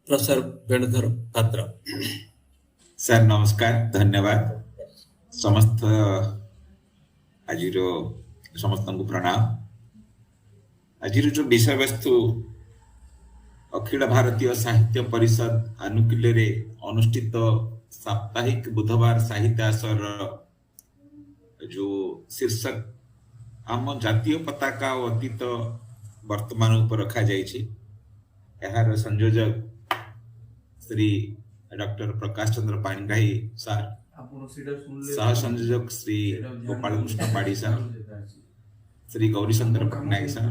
प्रोफेसर वेणुधर पात्र सर नमस्कार, धन्यवाद। समस्त आज समस्त को प्रणाम। आज जो विषय वस्तु अखिल भारतीय साहित्य परिषद आनुकूल्य रे अनुष्ठित साप्ताहिक बुधवार साहित्यासर जो शीर्षक आम जातीय पताका और अतीत वर्तमान उपर रखा जाइछि। यार संयोजक श्री डॉक्टर प्रकाश चंद्र पाणिग्राही सार, सह संयोजक श्री गोपाल कृष्ण पाड़ी सार, श्री गौरीशंकर पट्टनायक सार,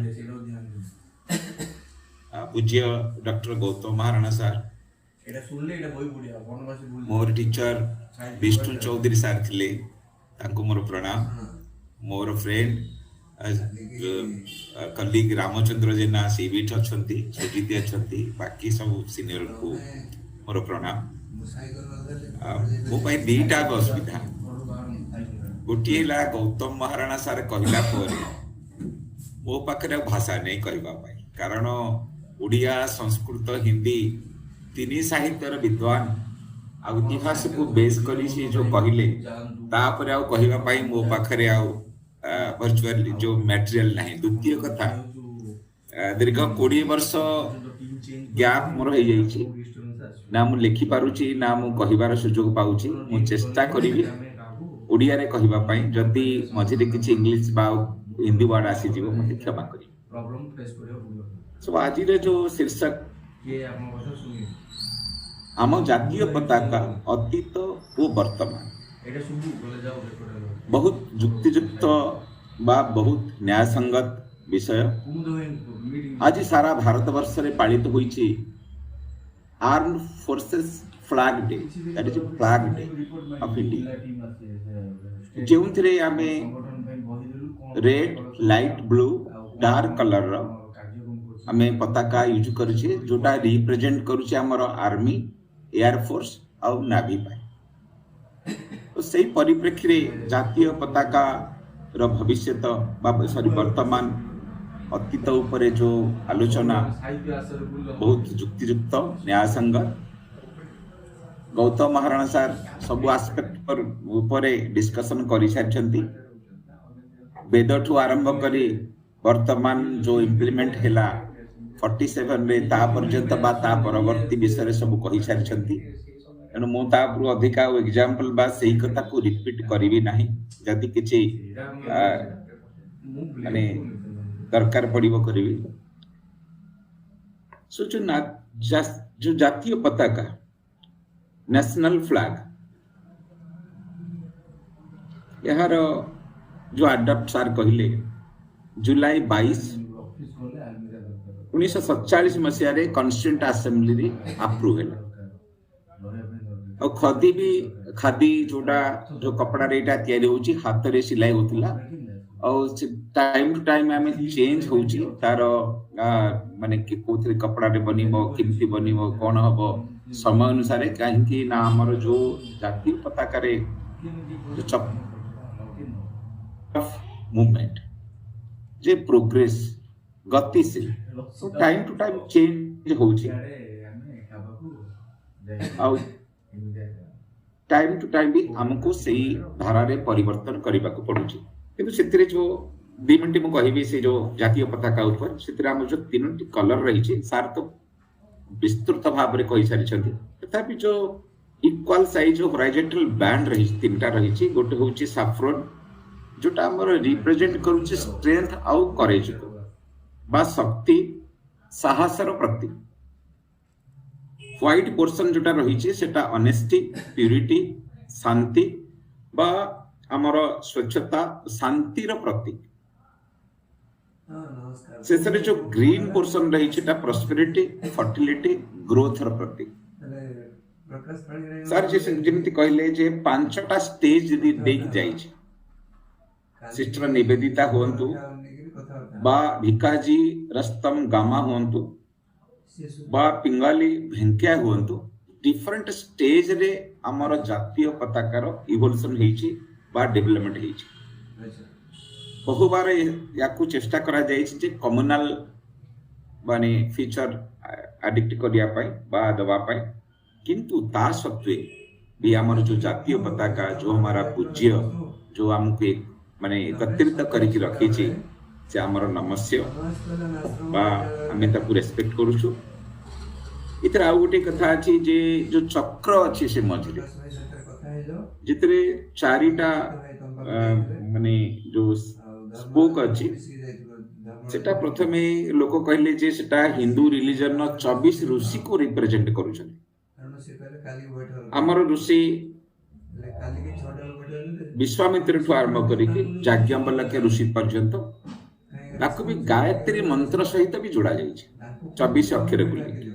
पूज्य डॉक्टर गौतम महाराणा सार, मोर टीचर विष्णु चौधरी सार थिले, तांको मोर प्रणाम। मोर फ्रेंड कलीग रामचंद्र जेना सीबीट अच्छी, सुजीत अच्छी, बाकी सब सीनियर को मोर प्रणाम। मो पाई दीटा असुविधा, गोटे है गौतम महाराणा सार कहला मो पाखे भाषा नहीं कहवा, कारण ओडिया संस्कृत हिंदी तीन साहित्यर विद्वान आ इतिहास को बेस करी से जो कहले तापर आउ कहवा पाई मो पाखरे आउ वर्चुअल जो मटेरियल नहीं। द्वितीय कथा दीर्घ 20 वर्ष गैप मोर हो जाइछि, ना मु लिखि पारुछि ना मु कहिबार सुजोग पाउछि। मु चेष्टा करिवि ओडिया रे कहिबा पई, जदि मझिरे किछि इंग्लिश बा हिंदी वर्ड आसी जीवो मते क्षमा करि। सो आज रे जो शीर्षक आम जातीय पताका अतीत और वर्तमान, बहुत युक्तियुक्त बा बहुत न्यायसंगत विषय आज सारा भारत वर्ष रे पालित होइछि। Armed forces flag day, that is flag day of India, जेउंथरे आमे red light blue dark colour रो आमे पताका यूज करूछे, जोटा रिप्रेजेंट करूछे हमर आर्मी, एयर फोर्स और नेवी पाई। तो सही परिप्रेक्षी रे जातीय पताका रो भविष्यत सॉरी वर्तमान अतीत उपरे जो आलोचना बहुत युक्तियुक्त न्यायसंगत। गौतम महाराणा सार सब आस्पेक्ट पर उपरे डिस्कशन करि सारछंती, वेद ठू आरंभ करी वर्तमान जो इम्प्लीमेंट हैला 47 रे ता पर्यंत बा ता परवर्ती विषय सब कहि सारछंती। एनु मो ता पुरो अधिका एग्जांपल बा सही कथा को रिपीट करिवि नाही, जदि किछि माने दरकार पड़िबो करिवि। सो जो जातीय पताका नेशनल फ्लैग यार जो अडॉप्ट सार कहले जुलाई 22 1947 मसीह रे कॉन्स्टिट्यूएंट असेंबली रे अप्रूव हैला। और खदी भी खादी जोड़ा जो कपड़ा रेटा तैयारी होची हाथ रे सिलाई होतिला, और टाइम टू टाइम आमे चेंज होची तार माने कि कोथरे कपड़ा रे बनिबो, किमती बनिबो, कोन हबो समय अनुसार, काहे ना हमर जो जातीय पताका रे जो चप मूवमेंट जे प्रोग्रेस गतिशील टाइम टू टाइम चेंज होची, और टाइम टू टाइम भी हमको सही धारा रे परिवर्तन करबा को पड़ुची। किंतु सेतिरे जो 2 मिनिट मु कहिबी से जो जातीय पताका ऊपर सेतिरे हम जो 3टी कलर रही छी सार तो विस्तृत भाव रे कहि सारि छथि। तथापि जो इक्वल साइज जो हॉरिजॉन्टल बैंड रही 3टा रही छी, गोटे होची सैफ्रन जोटा हमर रिप्रेजेंट करूची स्ट्रेंथ आउ करेज को बा शक्ति साहसर प्रतीक। व्हाइट पोर्शन जोटा रही सेटा ऑनेस्टी, प्यूरिटी, शांति बा हमर स्वच्छता शांतिर प्रतीक। शेषरे जो ग्रीन पोर्शन रही सेटा प्रॉस्पेरिटी, फर्टिलिटी, ग्रोथर प्रतीक। सर जेमती कहले जे 5टा स्टेज यदि देख जाई छै, सिस्टर निवेदिता होंतु बा भिकाजी रस्तम गामा होंतु बा पिंगाली भेंकिया होंतु, डिफरेंट स्टेज रे हमर जातीय पताकार इवोल्यूशन हेछि बा डेवलपमेंट हेछि। बहु बार याकू चेष्टा करा जाइछि जे कम्युनल माने फीचर एडिक्ट करिया पाई बा दबा पाई, किंतु ता सत्वे भी आमर जो जातीय पताका जो हमारा पूज्य जो हमको एक माने एकत्रित करके रखी से आमर नमस्य बा आम ताकू रेस्पेक्ट करूछु। इतर आउ गोटे कथा अच्छी जे जो चक्र अच्छी से मझे जितरे चारिटा माने जो स्पोक अच्छी सेटा प्रथमे लोक कहले जे सेटा हिंदू रिलीजन 24 ऋषि को रिप्रेजेंट करूछन। हमर ऋषि विश्वामित्र ठू आरंभ करिके याज्ञवल्क्य ऋषि पर्यंत ताको भी गायत्री मंत्र सहित भी जोड़ा जाइछे 24 अक्षर को लेके।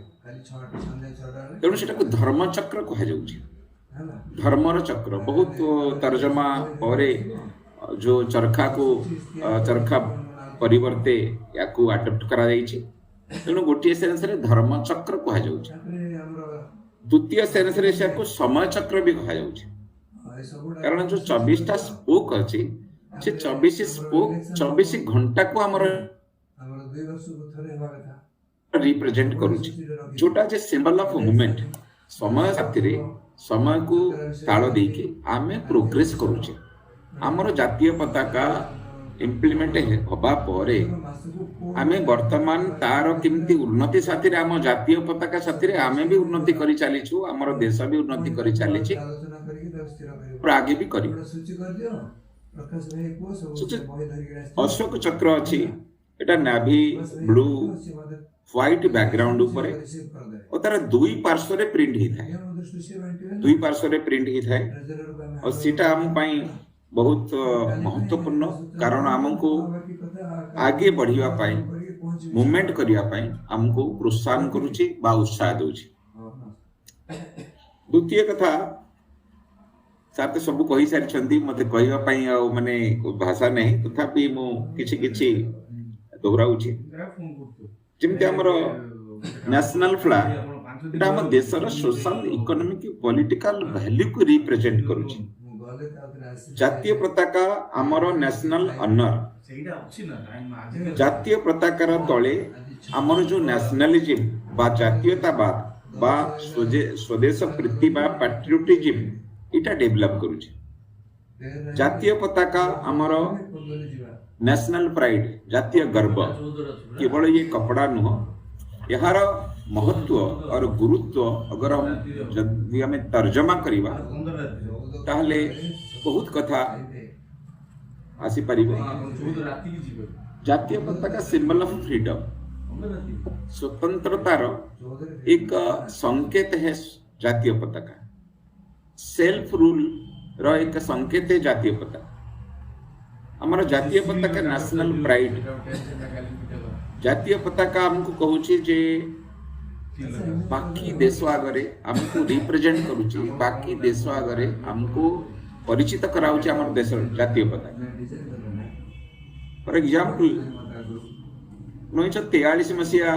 तेणु सेटा धर्म चक्र कहा जाउछे। धर्मर चक्र बहुत तर्जमा परे जो चरखा को चरखा परिवर्ते याकू अडप्ट करा जाइछे। तेणु गोटे सेन्स रे धर्म चक्र कहा जाउछे। द्वितीय सेन्स रे याकू समय चक्र भी कहा जाउछे। कारण जो 24 टा स्पोक अछि से 24 स्पोक 24 घंटा को हमर रिप्रेजेंट करूछे। जोटा जे सिंबल ऑफ मूवमेंट समय साथी समय को ताल देके आमे प्रोग्रेस करूछे। हमर जातीय पताका इम्प्लीमेंट हवा परे आमे वर्तमान तार किमती उन्नति साथी आम जातीय पताका साथी आमे भी उन्नति करी चलीछु। हमर देश भी उन्नति करी चलीछि और आगे भी करी। अशोक चक्र अछि एटा नाभी ब्लू व्हाइट बैकग्राउंड ऊपर और तार दुई पार्श्व रे प्रिंट ही थाए। दुई पार्श्व रे प्रिंट ही थाए और सीटा हम पई बहुत महत्वपूर्ण। कारण हमको आगे बढ़िया पाई मूवमेंट करिया पाई हमको प्रोत्साहन करूची बा उत्साह दउची। द्वितीय कथा साथे सब कहि सारिछंती मते कहिवा पाई आ माने भाषा नहीं तथापि मु किछि किछि दोहराउची। जेमते हमर नेशनल फ्लैग एटा हम देशर सोशल इकोनॉमिक पॉलिटिकल वैल्यू को रिप्रेजेंट करूची। जातीय पताका आमर नेशनल ऑनर। जातीय पताकार तले आमर जो नेशनलिज्म बा जातीयतावाद बा स्वदेश प्रीति बा पैट्रियोटिज्म इटा डेवलप करूचे। जातीय पताका आमर नेशनल प्राइड जातीय गर्व केवल ये कपड़ा नुह यार महत्व और गुरुत्व अगर हम जदि हमें तर्जमा करिबा ताहले बहुत कथा आसी परिबे। जातीय पताका सिंबल ऑफ फ्रीडम स्वतंत्रतार एक संकेत है। जातीय पताका सेल्फ रूल रो एक संकेत है। जातीय पताका हमारा जातीय पताका नेशनल प्राइड। जातीय पताका हमको कहूची जे बाकी देश आगरे हमको रिप्रेजेंट करूची। बाकी देश आगरे हमको परिचित कराउची हमर देश जातीय पताका। फॉर एग्जांपल 1943 मसिया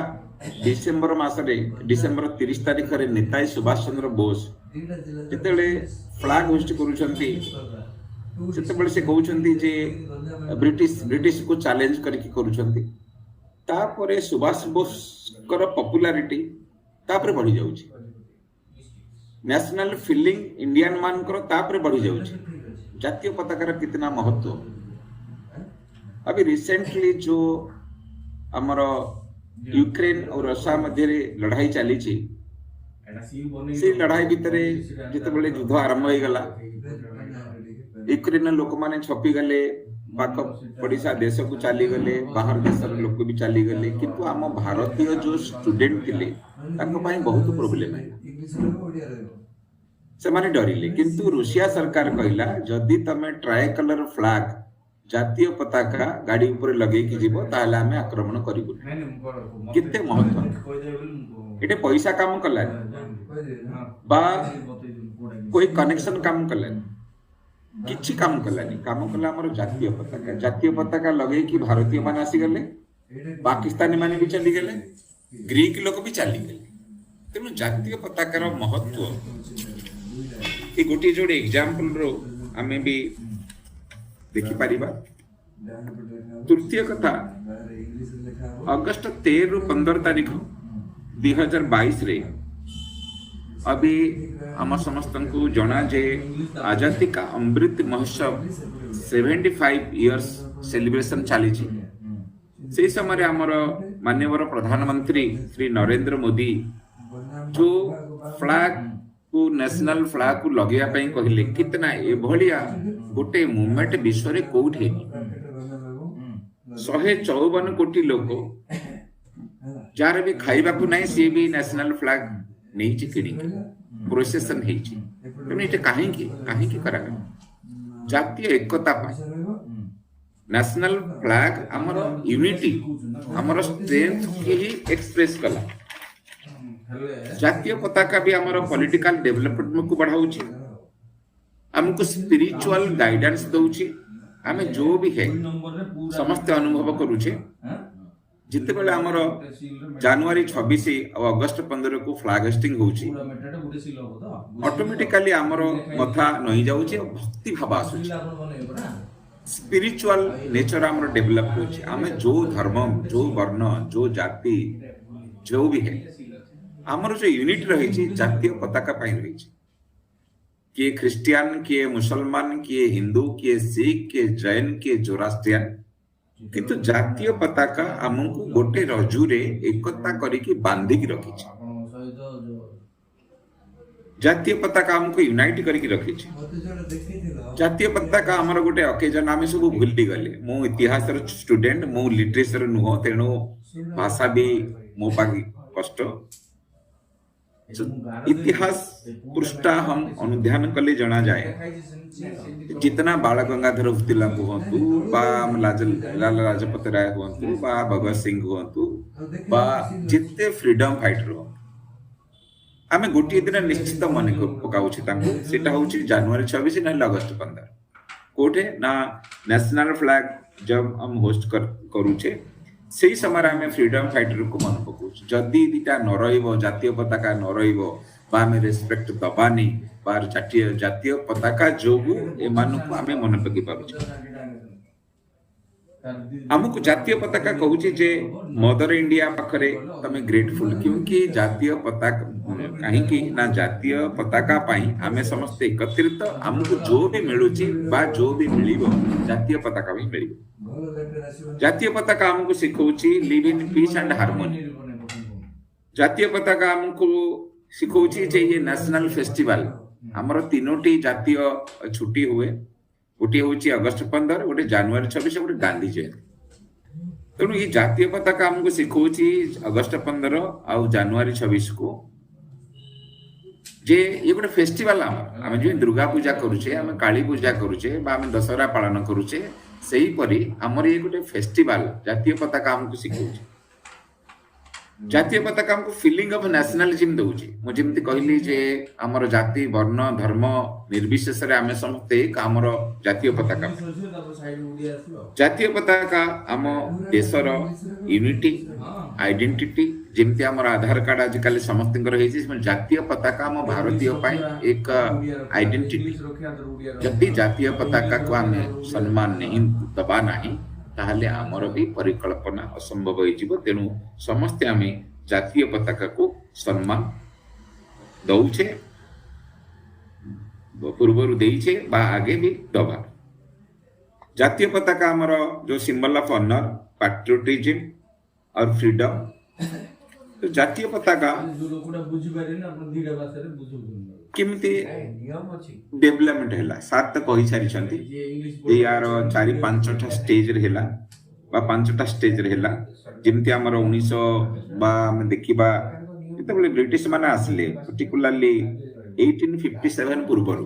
डिसेंबर मासरे डिसेंबर 30 तारिख रे नेताजी सुभाष चंद्र बोस जेतेले फ्लैग होस्ट करूछंती सेतेबेले से कहउछंती जे ब्रिटिश को चैलेंज करके करूछंती। तापरे सुभाष बोस कर पॉपुलैरिटी तापरे बढ़ी जाउची। नेशनल फीलिंग इंडियन मान कर तापरे बढ़ी जाउची। जातीय पताकार कितना महत्व। अभी रिसेंटली जो हमर यूक्रेन और रशिया मध्य लड़ाई चली से लड़ाई भितर जितेबले युद्ध आरंभ हो गला यूक्रेन लोक माने छपी गले पाक पड़िशा देश को चली गले बाहर देश लोक भी चली गले किंतु आम भारतीय जो स्टूडेंट थिले ताको पाई बहुत प्रॉब्लम है। से माने डरिले किंतु रूसिया सरकार कहला जदि तमे ट्राई कलर फ्लैग जातीय पताका गाड़ी ऊपर लगे कि जीवो ताहले हमें आक्रमण करिबु। किते महत्व एटे पैसा काम कला बा कोई कनेक्शन काम कला किछि काम कलानी। काम कला हमर जातीय पताका लगे कि भारतीय मान आसी गले पाकिस्तानी माने भी चली गले ग्रीक लोक भी चली गले। तेनु जातीय पताकार महत्व ए गोटी जोड़े एग्जांपल रो हमें भी देखि परिबा। तृतीय कथा अगस्त 13 ରୁ 15 तारिख 2022 रे अभी आम समस्त को जना जे आजादी का अमृत महोत्सव 75 इयर्स सेलिब्रेशन चली से समय आमर माननीय प्रधानमंत्री श्री नरेंद्र मोदी जो फ्लैग को नेशनल फ्लैग को लगे कहले कितना एभलिया गोटे मूवमेंट विश्व रे कोठी 154 कोटी लोक जार भी खाइबा को नहीं सी भी नेशनल फ्लैग नहीं किणी प्रोसेसन हेची तेणु ये कहीं करा जातीय एकता नेशनल फ्लैग आमर यूनिटी आमर स्ट्रेंथ की ही एक्सप्रेस कला जातीय पताका भी आमर पॉलिटिकल डेवलपमेंट को बढ़ाऊची हमको स्पिरिचुअल गाइडेंस दउची आमे जो भी है समस्त अनुभव करूचे जिते बेले आमर जनवरी 26 और अगस्त 15 को फ्लैग होस्टिंग होची ऑटोमेटिकली आमर मथा नहीं जाउची और भक्ति भाव आसुची स्पिरिचुअल नेचर आमर डेवलप होची आमे जो धर्म जो वर्ण जो जाति जो भी है आमर जो यूनिट रही जातीय पताका पाई रही किए ख्रिस्टियन किए मुसलमान किए हिंदू किए सिख किए जैन किए जोरास्ट्रियन किंतु जातीय पताका आमको गोटे रजुरे एकता करिकी बांधिकी रखी जातीय पताका हमको यूनाइट करके रखी जातीय पताका हमर गोटे ओकेजन आमे सब भूली गले मो इतिहास स्टूडेंट मो लिटरेचर नुह तेणु भाषा भी मो पागी कष्ट इतिहास पृष्ठा हम अनुध्यान कले जना जाए जितना बाल गंगाधर तिलक हुंतु बा लाल लाजपत राय हुंतु बा भगत सिंह हुंतु बा जिते फ्रीडम फाइटर हो आमे गोटे दिन निश्चित मन पकाउछि तांको सेटा होछि जनवरी 26 ना अगस्त 15 कोठे ना नेशनल फ्लैग जब हम होस्ट करूछे सेही समय आमे फ्रीडम फाइटर को मन पकाउछि जदी दिटा न रहिबो जातीय पताका न रहिबो बा आमे रेस्पेक्ट दबानी बा जातीय पताका जोगु ए मानको आमे मन पकि पाबुछि हमको जातीय पताका कहूची जे मदर इंडिया पाखरे तमे ग्रेटफुल क्योंकि जातीय पताका कहीं की ना जातीय पताका पाई आमे समस्त एकत्रित हमको जो भी मिलुची बा जो भी मिलिबो जातीय पताका भी मिलिबो जातीय पताका हमको सिखौची live in peace and harmony जातीय पताका हमको सिखौची जे ये नेशनल फेस्टिवल हमर तीनोटी जातीय छुट्टी हुए गोटे हूँ अगस्त 15 गोटे जनवरी 26 गोटे गांधी जयंती तेणु ये जातीय पताका हमको शिखौची अगस्त 15 आउ जनवरी 26 को जे ये गोटे फेस्टिवल आम जो दुर्गा पूजा करुचे आम काली पूजा करुचे आम दशहरा पालन करुचे सही परी हमर ये गोटे फेस्टिवल जातीय पताका हमको शिखौची जातीय पताका हमको फीलिंग ऑफ नेशनलिज्म दउची मु जेमति कहली जे हमर जाति वर्ण धर्म निर्विशेष रे आमे समस्त एक हमर जातीय पताका हम देशर यूनिटी आइडेंटिटी जेमति हमर आधार कार्ड आजकल समस्त रही जातीय पताका हम भारतीय पाई एक आइडेंटिटी जदि जातीय पताका को आमे सम्मान नहीं दबा नहीं ताहले आमर भी परिकल्पना असंभव हो तेणु समस्ते आमे जातीय पताका को सम्मान दौचे पूर्वर देइछे बा आगे भी दबा जातीय पताका आमर जो सिंबल ऑफ ऑनर पैट्रियोटिज्म और फ्रीडम तो जातीय पताका केमती डेवलपमेंट हैला सात कहि सारी छंती ए यार 4-5टा स्टेज रे हैला बा 5टा स्टेज रे हैला जेमती हमर 1900 बा हम देखिबा केतबले ब्रिटिश माने आसले पर्टिकुलरली 1857 पूर्वरु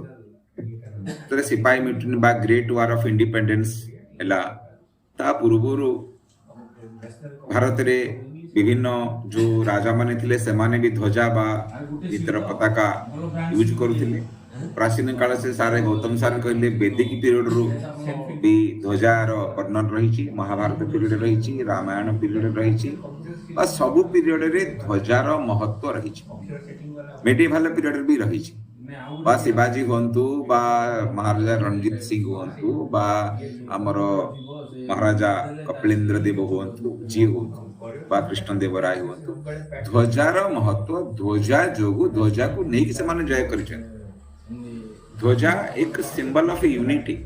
तरे सिपाही मिटन बा ग्रेट वार ऑफ इंडिपेंडेंस हैला ता पूर्वरु भारत रे विभिन्न जो राजा माने थिले से माने भी ध्वजा बा इतर पताका यूज करुथिले प्राचीन काल से सारे गौतम सार कहले वैदिक पीरियड रो भी ध्वजार वर्णन रही महाभारत पीरियड रही रामायण पीरियड रही सब पीरियड रे ध्वजार महत्व रही मेडिवल पीरियड भी रही बा शिवाजी हुंतु बा महाराजा रणजीत सिंह हुंतु बा हमर महाराजा कपिलेंद्र देव हुंतु जी हुंतु बा कृष्णदेव राय हुअतु ध्वजार महत्व ध्वजा जोगु ध्वजा को नहीं से माने जय करिछन। ध्वजा एक सिंबल ऑफ यूनिटी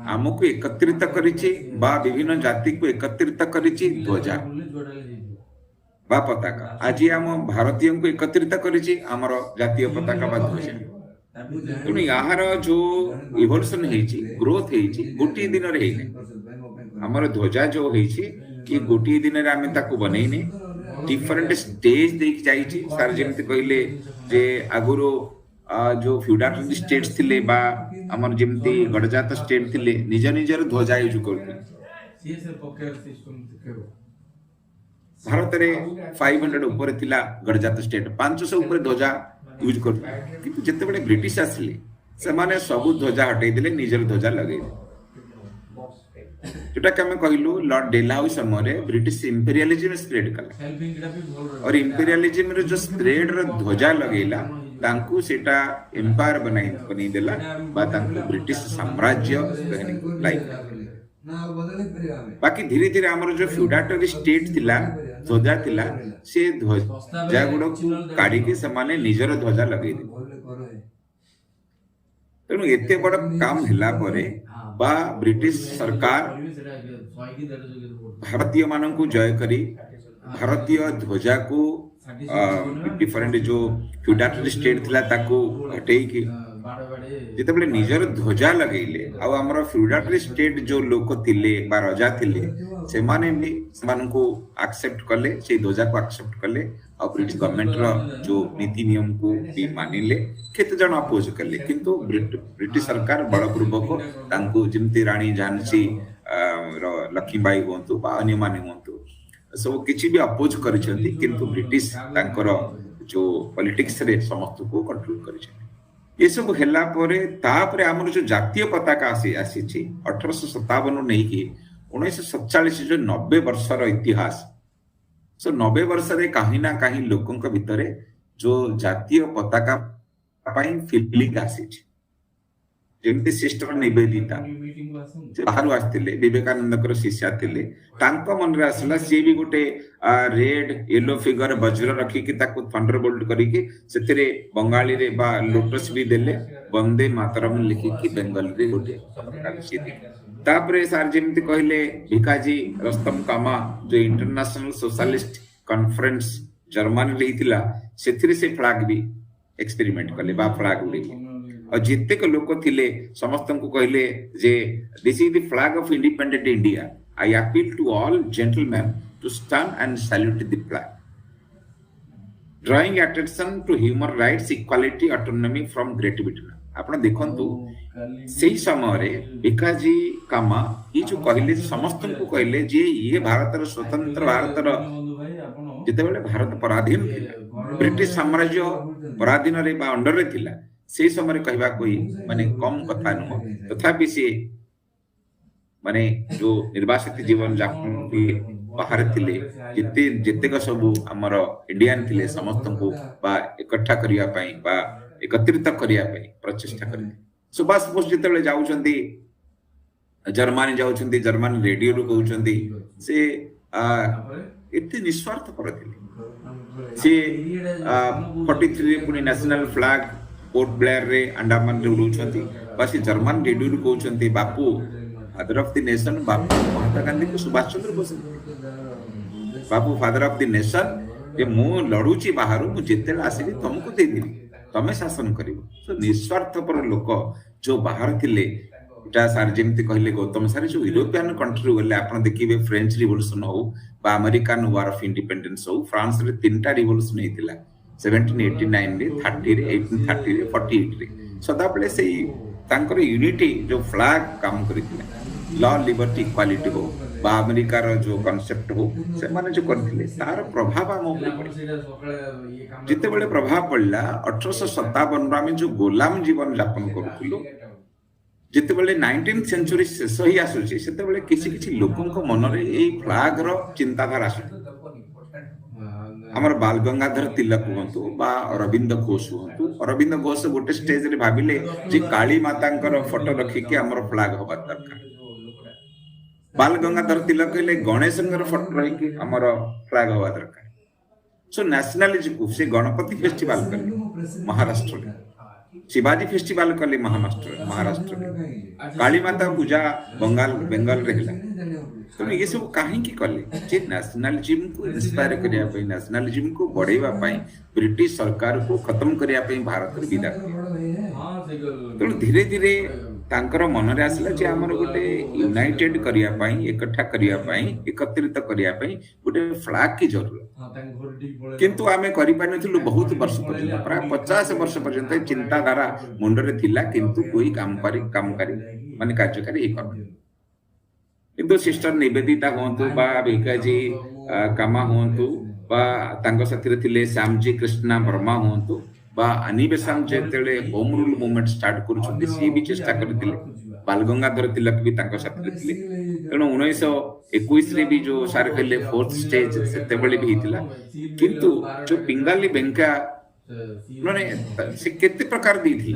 आमको एकत्रित करिछि बा विभिन्न जाति को एकत्रित करिछि ध्वजा बा पताका। आज आम भारतीय को एकत्रित करिछि हमर जातीय पताका बा ध्वजा। तेणु यार जो इवोल्यूशन हेछि ग्रोथ हेछि गोटी दिन रे हेछि हमर ध्वजा जो हेछि कि गोटी दिन रे आमे ताको बनेइने डिफरेंट स्टेज देख जाइछि। सर जेमति कहले जे आगुरो जो फ्यूडाल स्टेट्स थिले बा हमर जेमति गडजात स्टेट थिले निज निजर ध्वजा यूज करथि। भारत रे 500 ऊपर थिला गडजात स्टेट 500 ऊपर ध्वजा यूज करथि किंतु जते बडे ब्रिटिश आसले से माने सब ध्वजा हटै दिले निजर ध्वजा लगै जोटा कि हमें कहलु लॉर्ड डेलहाउस समय ब्रिटिश इंपेरियलिज्म स्प्रेड कला और इंपेरियलिज्म रे जो स्प्रेड रो ध्वजा लगैला तांकु सेटा एम्पायर बनी देला बा तांकु ब्रिटिश साम्राज्य कहनी लाइक। बाकी धीरे धीरे हमर जो फ्यूडाल स्टेट थिला ध्वजा थिला से ध्वजा गुडो काढी के समाने निजर ध्वजा लगै दे। तेणु एते बड़ काम हिला परे बा ब्रिटिश सरकार भारतीय मानन को जय करी भारतीय ध्वजा को डिफरेंट जो फ्यूडाल स्टेट थिला ताको हटेई कि जेते बले निजर ध्वजा लगैले आ हमर फ्यूडाल स्टेट जो लोक थिले बा राजा थिले से माने भी समान को एक्सेप्ट करले से ध्वजा को एक्सेप्ट करले और ब्रिटिश गवर्नमेंट रो जो नीति नियम को भी मानिले केते जन अपोज करले किंतु ब्रिटिश सरकार बलपूर्वक तांको जिमती रानी झांसी लक्ष्मीबाई होंतु बा अन्य माने होंतु सब किछि भी अपोज करिसेंती किंतु ब्रिटिश तांकर जो पॉलिटिक्स रे समस्त को कंट्रोल करिसेंती। ये सब हेला परे तापरे हमर जो जातीय पताका आसी 1857 नहीं कि 1947 जो 90 वर्षर इतिहास सो 90 वर्ष रे कहीं ना कहीं लोकंक भितरे जो जातीय पताका पाई फीलिंग आसी जेमती सिस्टर निवेदिता बाहर आसते विवेकानंद शिष्या थे मन रे आसला सी भी गोटे रेड येलो फिगर वज्र रखिकी ताको थंडरबोल्ट करिकी सेतिरे बंगाली रे बा लोटस भी देले वंदे मातरम लिखिकी बेंगल रे गोटे तापरे सार जेमती कहले भिकाजी रस्तम कामा जो इंटरनेशनल सोशलिस्ट कॉन्फ्रेंस जर्मनी रे हितिला सेथिरे से फ्लैग भी एक्सपेरिमेंट करले बा फ्लैग उडे और जिते को लोक थिले समस्त को कहले जे this is the flag of independent India I appeal to all gentleman to stand and salute the flag drawing attention to human rights equality autonomy from great Britain. आपण देखंतु सेही समय रे भिकाजी कामा ई जो कहले समस्त को कहले जे ये भारत स्वतंत्र भारत जिते बेले भारत पराधीन थिला ब्रिटिश साम्राज्य पराधीन रे बा अंडर रे थिला से समय कहवा कोई माने कम कथा नुह तथापि से माने जो निर्वासित जीवन जापन के बाहर थिले जिते जितेक सब हमर इंडियन थिले समस्त को बा इकट्ठा करिया पई बा एकत्रित करिया पई प्रचेष्टा करथि। सुभाष बोस जिते जाउचंती जर्मनी जाउचंती जर्मन रेडियो रो कहउचंती से एते निस्वार्थ पर थिले से 43 पुनी नेशनल फ्लैग पोर्ट ब्लेयर रे अंडमान रे उड़ुछंती बासी जर्मन रेडियो रो कहउचंती Bapu father of the nation Bapu Mahatma Gandhi को Subhash Chandra Bose Bapu father of the nation जे मु लड़ुची बाहरु मु जेतेला आसीबी तुमको दे दिली तमे शासन करिवो सो निस्वार्थ पर लोक जो बाहर थिले इटा सार जेमति कहले गौतम सारे जो यूरोपियन कंट्री गले आपण देखिबे फ्रेंच रिवोल्यूशन हो बा अमेरिकन वार ऑफ इंडिपेंडेंस हो फ्रांस रे तीनटा रिवोल्यूशन हेतिला 1789 रे 30 रे 1830 रे 48 रे सदा बेले से तांकर यूनिटी जो फ्लैग काम करितिला लॉ लिबर्टी इक्वालिटी हो बा अमेरिका रो जो कांसेप्ट हो से माने जो करथिले तार प्रभाव हम ऊपर पड़े जिते बेले प्रभाव पड़ला 1857 रा में जो गोलाम जीवन यापन करथुलो जिते बेले 19th सेंचुरी शेष ही आसुची सेते बेले किछि किछि लोकंक मन रे एई फ्लैग रो चिंताधारा आसु हमर बाल गंगाधर तिलक हुंतु बा अरविंद घोष हुंतु अरविंद घोष गोटे स्टेज रे भाबिले जे काली मातांकर फोटो रखि के हमर फ्लैग होबा दरकार बाल गंगाधर तिलक कहले गणेशଙ୍କର ଫଟୋ ରହିକି ଆମର ଫ୍ଲାଗ ହବା ଦରକାର। सो नेशनलिज्म को से गणपति फेस्टिवल कले महाराष्ट्र में, शिवाजी फेस्टिवल कले महाराष्ट्र में, काली माता पूजा बेंगल रहिला। तो ये सब कहीं कले जे नेशनलिज्म को इंस्पायर करिया पई, नेशनलिज्म को बढ़ाइबा पई ब्रिटिश सरकार को खत्म करिया पई भारत रे विदा। तो धीरे धीरे तांकर मन रे आसला जे हमर गोटे यूनाइटेड करिया पई, इकट्ठा करिया पई, एकत्रित करिया पई गोटे फ्लैग की जरूरत। किंतु आमे करि पानथिलु बहुत वर्ष पर्यंत, प्राय 50 वर्ष पर्यंत चिंताधारा मुंडरे थिला, किंतु कोई कामकारी माने कार्यकारी हे कर। किंतु सिस्टर निवेदिता होंतु बा भिकाजी कामा होंतु बा तांको साथी रे थिले श्यामजी कृष्णा वर्मा होंतु बा अनिबेशम जेतेले होम रूल मूवमेंट स्टार्ट करूछथि, सी भी चेष्टा करथिले। बाल गंगाधर तिलक भी तांको साथी रे थिले। तेणु 1921 रे भी जो सार कहले फोर्थ स्टेज सेते बेले भी हितला। किंतु जो पिंगाली बेंका माने से केते प्रकार दी थी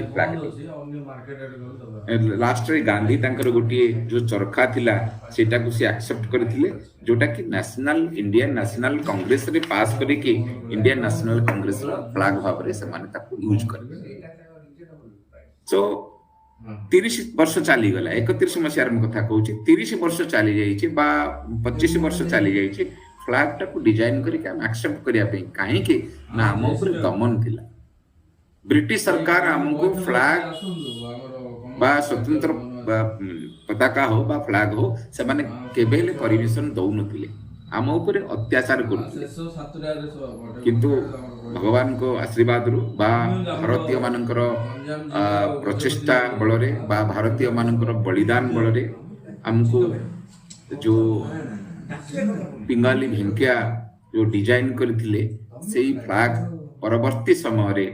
लास्ट रे गांधी तांकर गोटिए जो चरखा थिला सेटा को से एक्सेप्ट करथिले, जोटा कि नेशनल इंडियन नेशनल कांग्रेस रे पास करे कि इंडियन नेशनल कांग्रेस रो फ्लैग भाव रे से माने ताको यूज कर। सो 30 वर्ष चली गला, 31 मसियार में कथा कहूँ, 30 वर्ष चली जाइए बा 25 वर्ष चली जाइए फ्लैग टाको डिजाइन करके हम एक्सेप्ट करिया पे, काहे कि ना हम ऊपर दमन थिला। ब्रिटिश सरकार हमको फ्लैग बा स्वतंत्र पताका हो बा फ्लैग हो से माने केबेले परमिशन दउ नथिले, हम ऊपर अत्याचार करथिले। किंतु भगवान को आशीर्वाद रु बा भारतीय मानकर प्रचेष्टा बल रे बा भारतीय मानकर बलिदान बल रे हमको जो पिंगाली भेंकिया जो डिजाइन करथिले सेही फ्लैग परवर्ती समय रे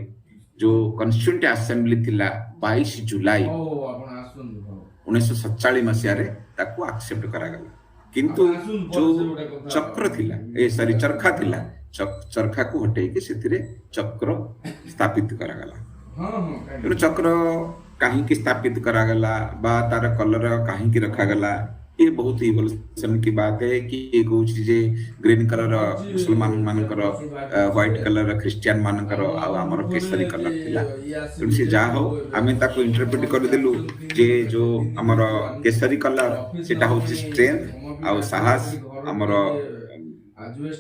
जो कॉन्स्टिट्यूएंट असेंबली थिला 22 जुलाई 1947 मसिया रे ताको एक्सेप्ट करा गला। किंतु जो चक्र थिला ए सॉरी चरखा थिला, चरखा को हटाई के सेतिरे चक्र स्थापित करा गला। तो चक्र कहीं की स्थापित करा गला बा तार कलर कहीं की रखा गला, ये बहुत ही इवोल्यूशन की बात है कि ये कुछ चीजें ग्रीन कलर मुसलमान मानकर, व्हाइट कलर क्रिश्चियन मानकर, आ हमर केसरी कलर थिला। तो से जा हो आमे ताको इंटरप्रेट कर देलु जे जो हमर केसरी कलर सेटा होची स्ट्रेंथ आ साहस, हमर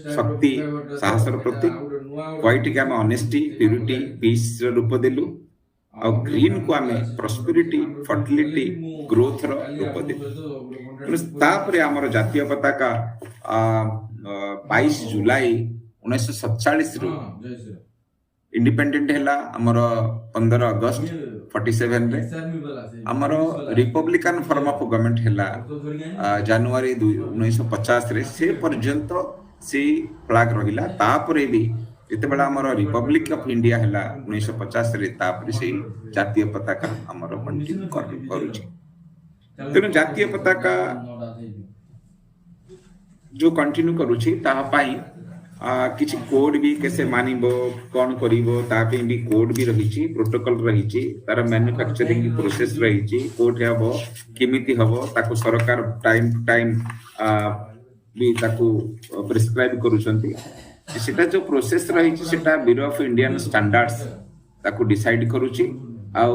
शक्ति साहसर प्रतीक। व्हाइट के हम ऑनेस्टी प्यूरिटी पीस रूप देलु, और ग्रीन को हमें प्रॉस्पेरिटी फर्टिलिटी ग्रोथ रो रूप देलु। तापरे हमर जातीय पताका 22 जुलाई 1947 रु इंडिपेंडेंट हैला, हमर 15 अगस्त 47 रे हमर रिपब्लिकन फॉर्म ऑफ गवर्नमेंट हैला जनवरी 1950 रे। से पर्यंत से फ्लैग रहिला। तापरे भी जेतेबेला हमर रिपब्लिक ऑफ इंडिया हैला 1950 रे, तापरे से जातीय पताका हमर कंटिन्यू करूची। तेणु जातीय पताका जो कंटिन्यू करूची ताहा पाई किछि कोड भी कैसे मानिबो कोन करिवो ता पे भी कोड भी रहिची, प्रोटोकॉल रहिची, तार मैन्युफैक्चरिंग प्रोसेस रहिची, कोड हबो केमिति हबो ताको सरकार टाइम टू टाइम भी ताको प्रिस्क्राइब करूछंती। सेटा जो प्रोसेस रहिची सेटा ब्यूरो ऑफ इंडियन स्टैंडर्ड्स ताको डिसाइड करूची। आ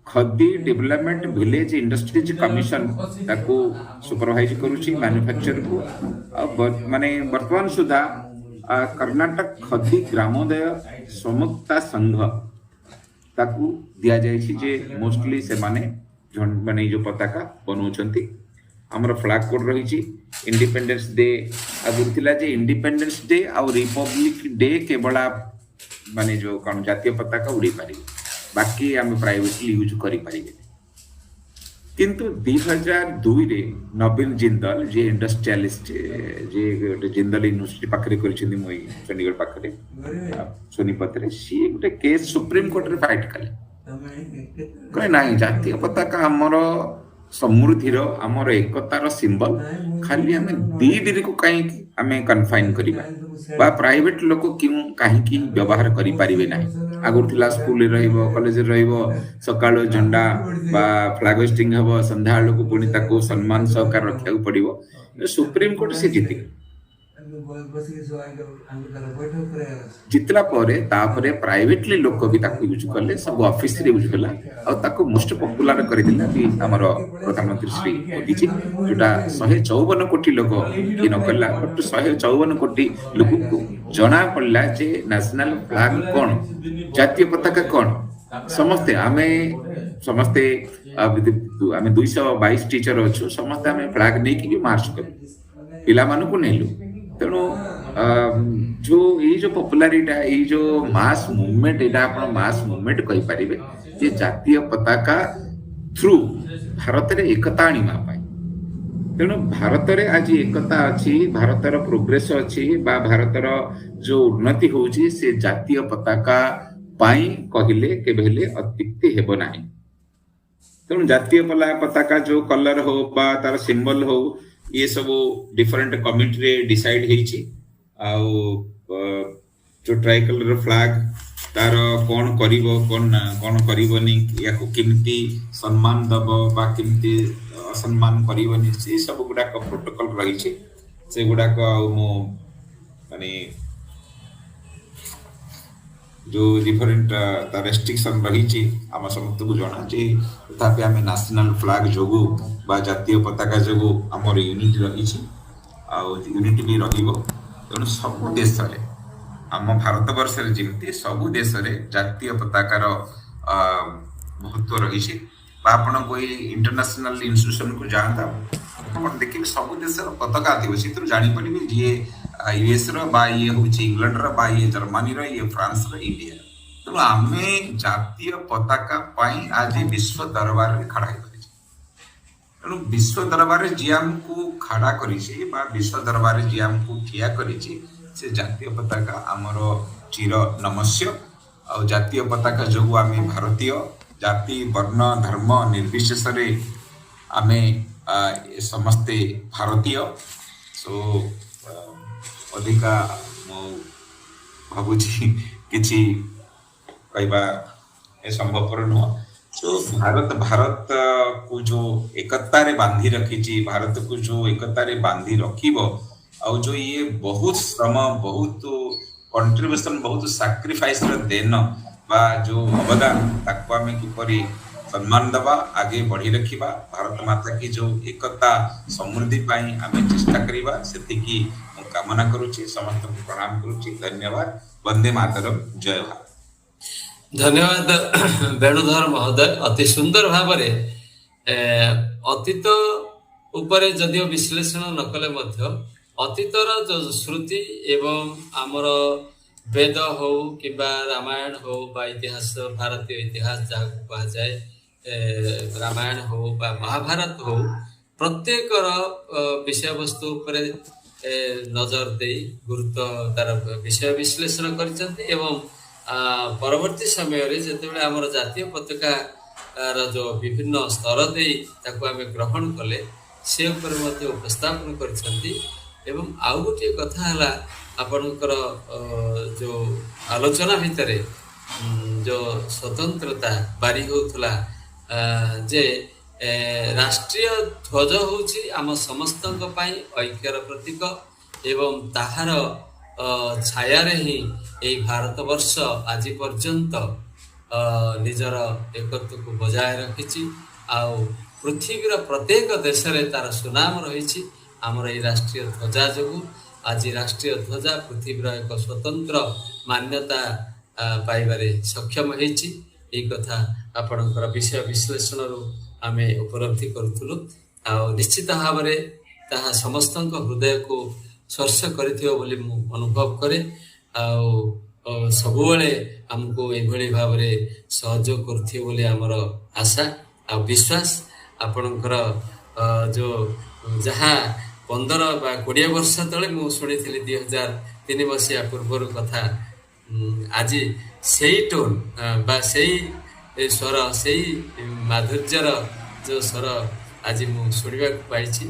खदी डेवलपमेंट विलेज इंडस्ट्रीज कमिशन ताको सुपरवाइज करूची मैन्युफैक्चर को। माने वर्तमान सुधा कर्नाटक खदी ग्रामोदय समता संघ ताकू दिया जायछि जे मोस्टली से माने माने जो पताका बनौछंती। हमर फ्लैग कोड रहिछि इंडिपेंडेंस डे आगुर थिला जे इंडिपेंडेंस डे आ रिपब्लिक डे केवल माने जो कोन जातीय पताका उड़ी पारि, बाकी हम प्राइवेटली यूज करि पारिबे। किंतु 2002 रे नवीन जिंदल जे इंडस्ट्रियलिस्ट जे जिंदल यूनिवर्सिटी पाखरे करिछिन मोई चंडीगढ़ पाखरे सोनीपत रे, सी गोटे केस सुप्रीम कोर्ट रे फाइट कले नाही जातीय पताका हमर समृद्धिर हमर एकतार सिंबल, खाली हमें दी दिन को कहीं हमें कन्फाइन करिबा बा प्राइवेट लोक क्यों कहीं की व्यवहार करि पारिबे नाही। आगुर थिला स्कूल रहिबो कॉलेज रहिबो सकाळ झंडा बा फ्लैग होस्टिंग हबो, संध्या लोक पुनी ताको सम्मान सहकार रखिया पड़िबो। ସୁପ୍ରିମକୋର୍ଟ ସେ ଜିତିଲେ। ଜିତିଲା ପରେ ତାପରେ ପ୍ରାଇଭେଟଲି ଲୋକ ବି ତାକୁ ୟୁଜ୍ କଲେ, ସବୁ ଅଫିସରେ ୟୁଜ୍ କଲା ଆଉ ତାକୁ ମୋଷ୍ଟ ପପୁଲାର କରିଦେଲା ବି ଆମର ପ୍ରଧାନମନ୍ତ୍ରୀ ଶ୍ରୀ ମୋଦିଜୀ, ଯୋଉଟା 154 କୋଟି ଲୋକ କି ନ କଲା, 154 କୋଟି ଲୋକଙ୍କୁ ଜଣା ପଡ଼ିଲା ଯେ ନ୍ୟାସନାଲ ଫ୍ଲାଗ କ'ଣ, ଜାତୀୟ ପତାକା କ'ଣ। ସମସ୍ତେ ଆମେ 222 ଟିଚର ଅଛୁ, ସମସ୍ତେ ଆମେ ଫ୍ଲାଗ ନେଇକି ମାର୍ଚ୍ଚ କଲୁ, ପିଲାମାନଙ୍କୁ ନେଲୁ। ତେଣୁ ଯୋଉ ଏଇ ଯୋଉ ପପୁଲାରିଟା, ଏଇ ଯୋଉ ମାସ୍ ମୁଭମେଣ୍ଟ, ଏଇଟା ଆପଣ ମାସ୍ ମୁଭମେଣ୍ଟ କହିପାରିବେ ଯେ ଜାତୀୟ ପତାକା ଥ୍ରୁ ଭାରତରେ ଏକତା ଆଣିବା ପାଇଁ। ତେଣୁ ଭାରତରେ ଆଜି ଏକତା ଅଛି, ଭାରତର ପ୍ରୋଗ୍ରେସ ଅଛି ବା ଭାରତର ଯୋଉ ଉନ୍ନତି ହଉଛି ସେ ଜାତୀୟ ପତାକା ପାଇଁ କହିଲେ କେବେ ହେଲେ ଅତ୍ୟୁକ୍ତି ହେବ ନାହିଁ। ତେଣୁ ଜାତୀୟ ପତାକା ଯୋଉ କଲର ହଉ ବା ତାର ସିମ୍ବଲ ହଉ, ये सब डिफरेंट कमिटी रे डिसाइड ହେଇଛି। ଆଉ जो ट्राई कलर फ्लैग तार कौन करिवो कौन करिवनी, याको केमती सम्मान दब बा केमती असम्मान करिवनी, से सब गुडा को प्रोटोकॉल रही छै। से गुडा को मो माने जो डिफरेंट रेस्ट्रिक्शन रही छै आम समस्त को जଣା जे, तथापि आम नेशनल फ्लैग जोगु बा जातीय पताका जोगु आमर यूनिट रही यूनिट भी रहिबो। तेणु सब देश आम भारत वर्ष जमी सब देश जातीय पताकार महत्व रही आपन कोई इंटरनेशनल इंस्टीट्यूशन को जाता आप देखिए सब देश पताका थी जापर ये यूएस रा ये हूँ इंग्लैंड रा ये जर्मनी रा ये फ्रांस रा इंडिया। तेणु आम जातीय पताका आज विश्व दरबार में खड़ा तेणु विश्व दरबार जी आमको खड़ा कर विश्व दरबार जी आमको ठिया कर जातीय पताका आमर चिर नमस्य। आ जातीय पताका जो आम भारतीय जाति वर्ण धर्म निर्विशेष आम समस्ते भारतीय। सो अधिका भावुची किसी कहवा संभवपर नुह। तो भारत को जो एकता रे बांधी रखी, भारत को जो एकता रे बांधी रखिब, और जो ये बहुत श्रम बहुत कंट्रीब्यूशन बहुत सैक्रिफाइस देन बा जो अवदान ताको आमे किपरि सम्मान दबा आगे बढ़ी रखिबा, भारत माता की जो एकता समृद्धि पाई आमे चेष्टा करिबा, सेतिकी कामना करूची। समस्त को प्रणाम करूची। धन्यवाद। वंदे मातरम। जय भारत। धन्यवाद वेणुधर महोदय। अति सुंदर भाव अतीत उपरे जदियो विश्लेषण न कले मध्य अतीतर जो श्रुति एवं आमर वेद हो कि रामायण हो बा इतिहास भारतीय इतिहास जहाँ कह जाए रामायण हो बा महाभारत हो प्रत्येक विषय वस्तु उपरे नजर दे गुरुत्व तार विषय विश्लेषण कर परवर्ती समय जिते आमर जातीय पताका जो विभिन्न स्तर दे आम ग्रहण कले से उपस्थापन कर आउ गोटे कथा है आपणकर जो आलोचना भितर जो स्वतंत्रता बारी होता जे राष्ट्रीय ध्वज होछि आम समस्त ऐक्यर प्रतीक एवं ताहार छाया ही यही भारत वर्ष आज पर्यंत निजर एकत्व को बजाय रखी आउ पृथ्वीर प्रत्येक देश रे तार सुनाम रही आमर ये राष्ट्रीय ध्वजा जो आज राष्ट्रीय ध्वजा पृथ्वीर एक स्वतंत्र मान्यता पाइबारे सक्षम होती कथा आपणकर विषय विश्लेषण आम उपलब्धि करूँ आ निश्चित भाव में ताहा समस्त हृदय को स्पर्श करिथियो बोली मु अनुभव करे सबुबले हमको एभली भाव में सहयोग करुथियो बोली आमर आशा आ विश्वास आपणकर जो जहाँ 15 बा 20 वर्ष तले मु शुणी 2003 मसीहा पूर्वर कथा आज से टोन बा से स्वर से माधुर्यर जो स्वर आज मु शुणा पाई से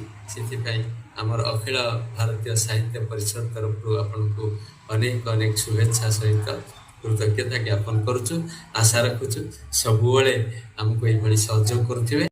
आमर अखिल भारतीय साहित्य परिषद तरफ आपन को अनेक अनेक शुभेच्छा सहित कृतज्ञता ज्ञापन करुचु। आशा रखुचु सबुबले हमको ये सहयोग करुथिबे।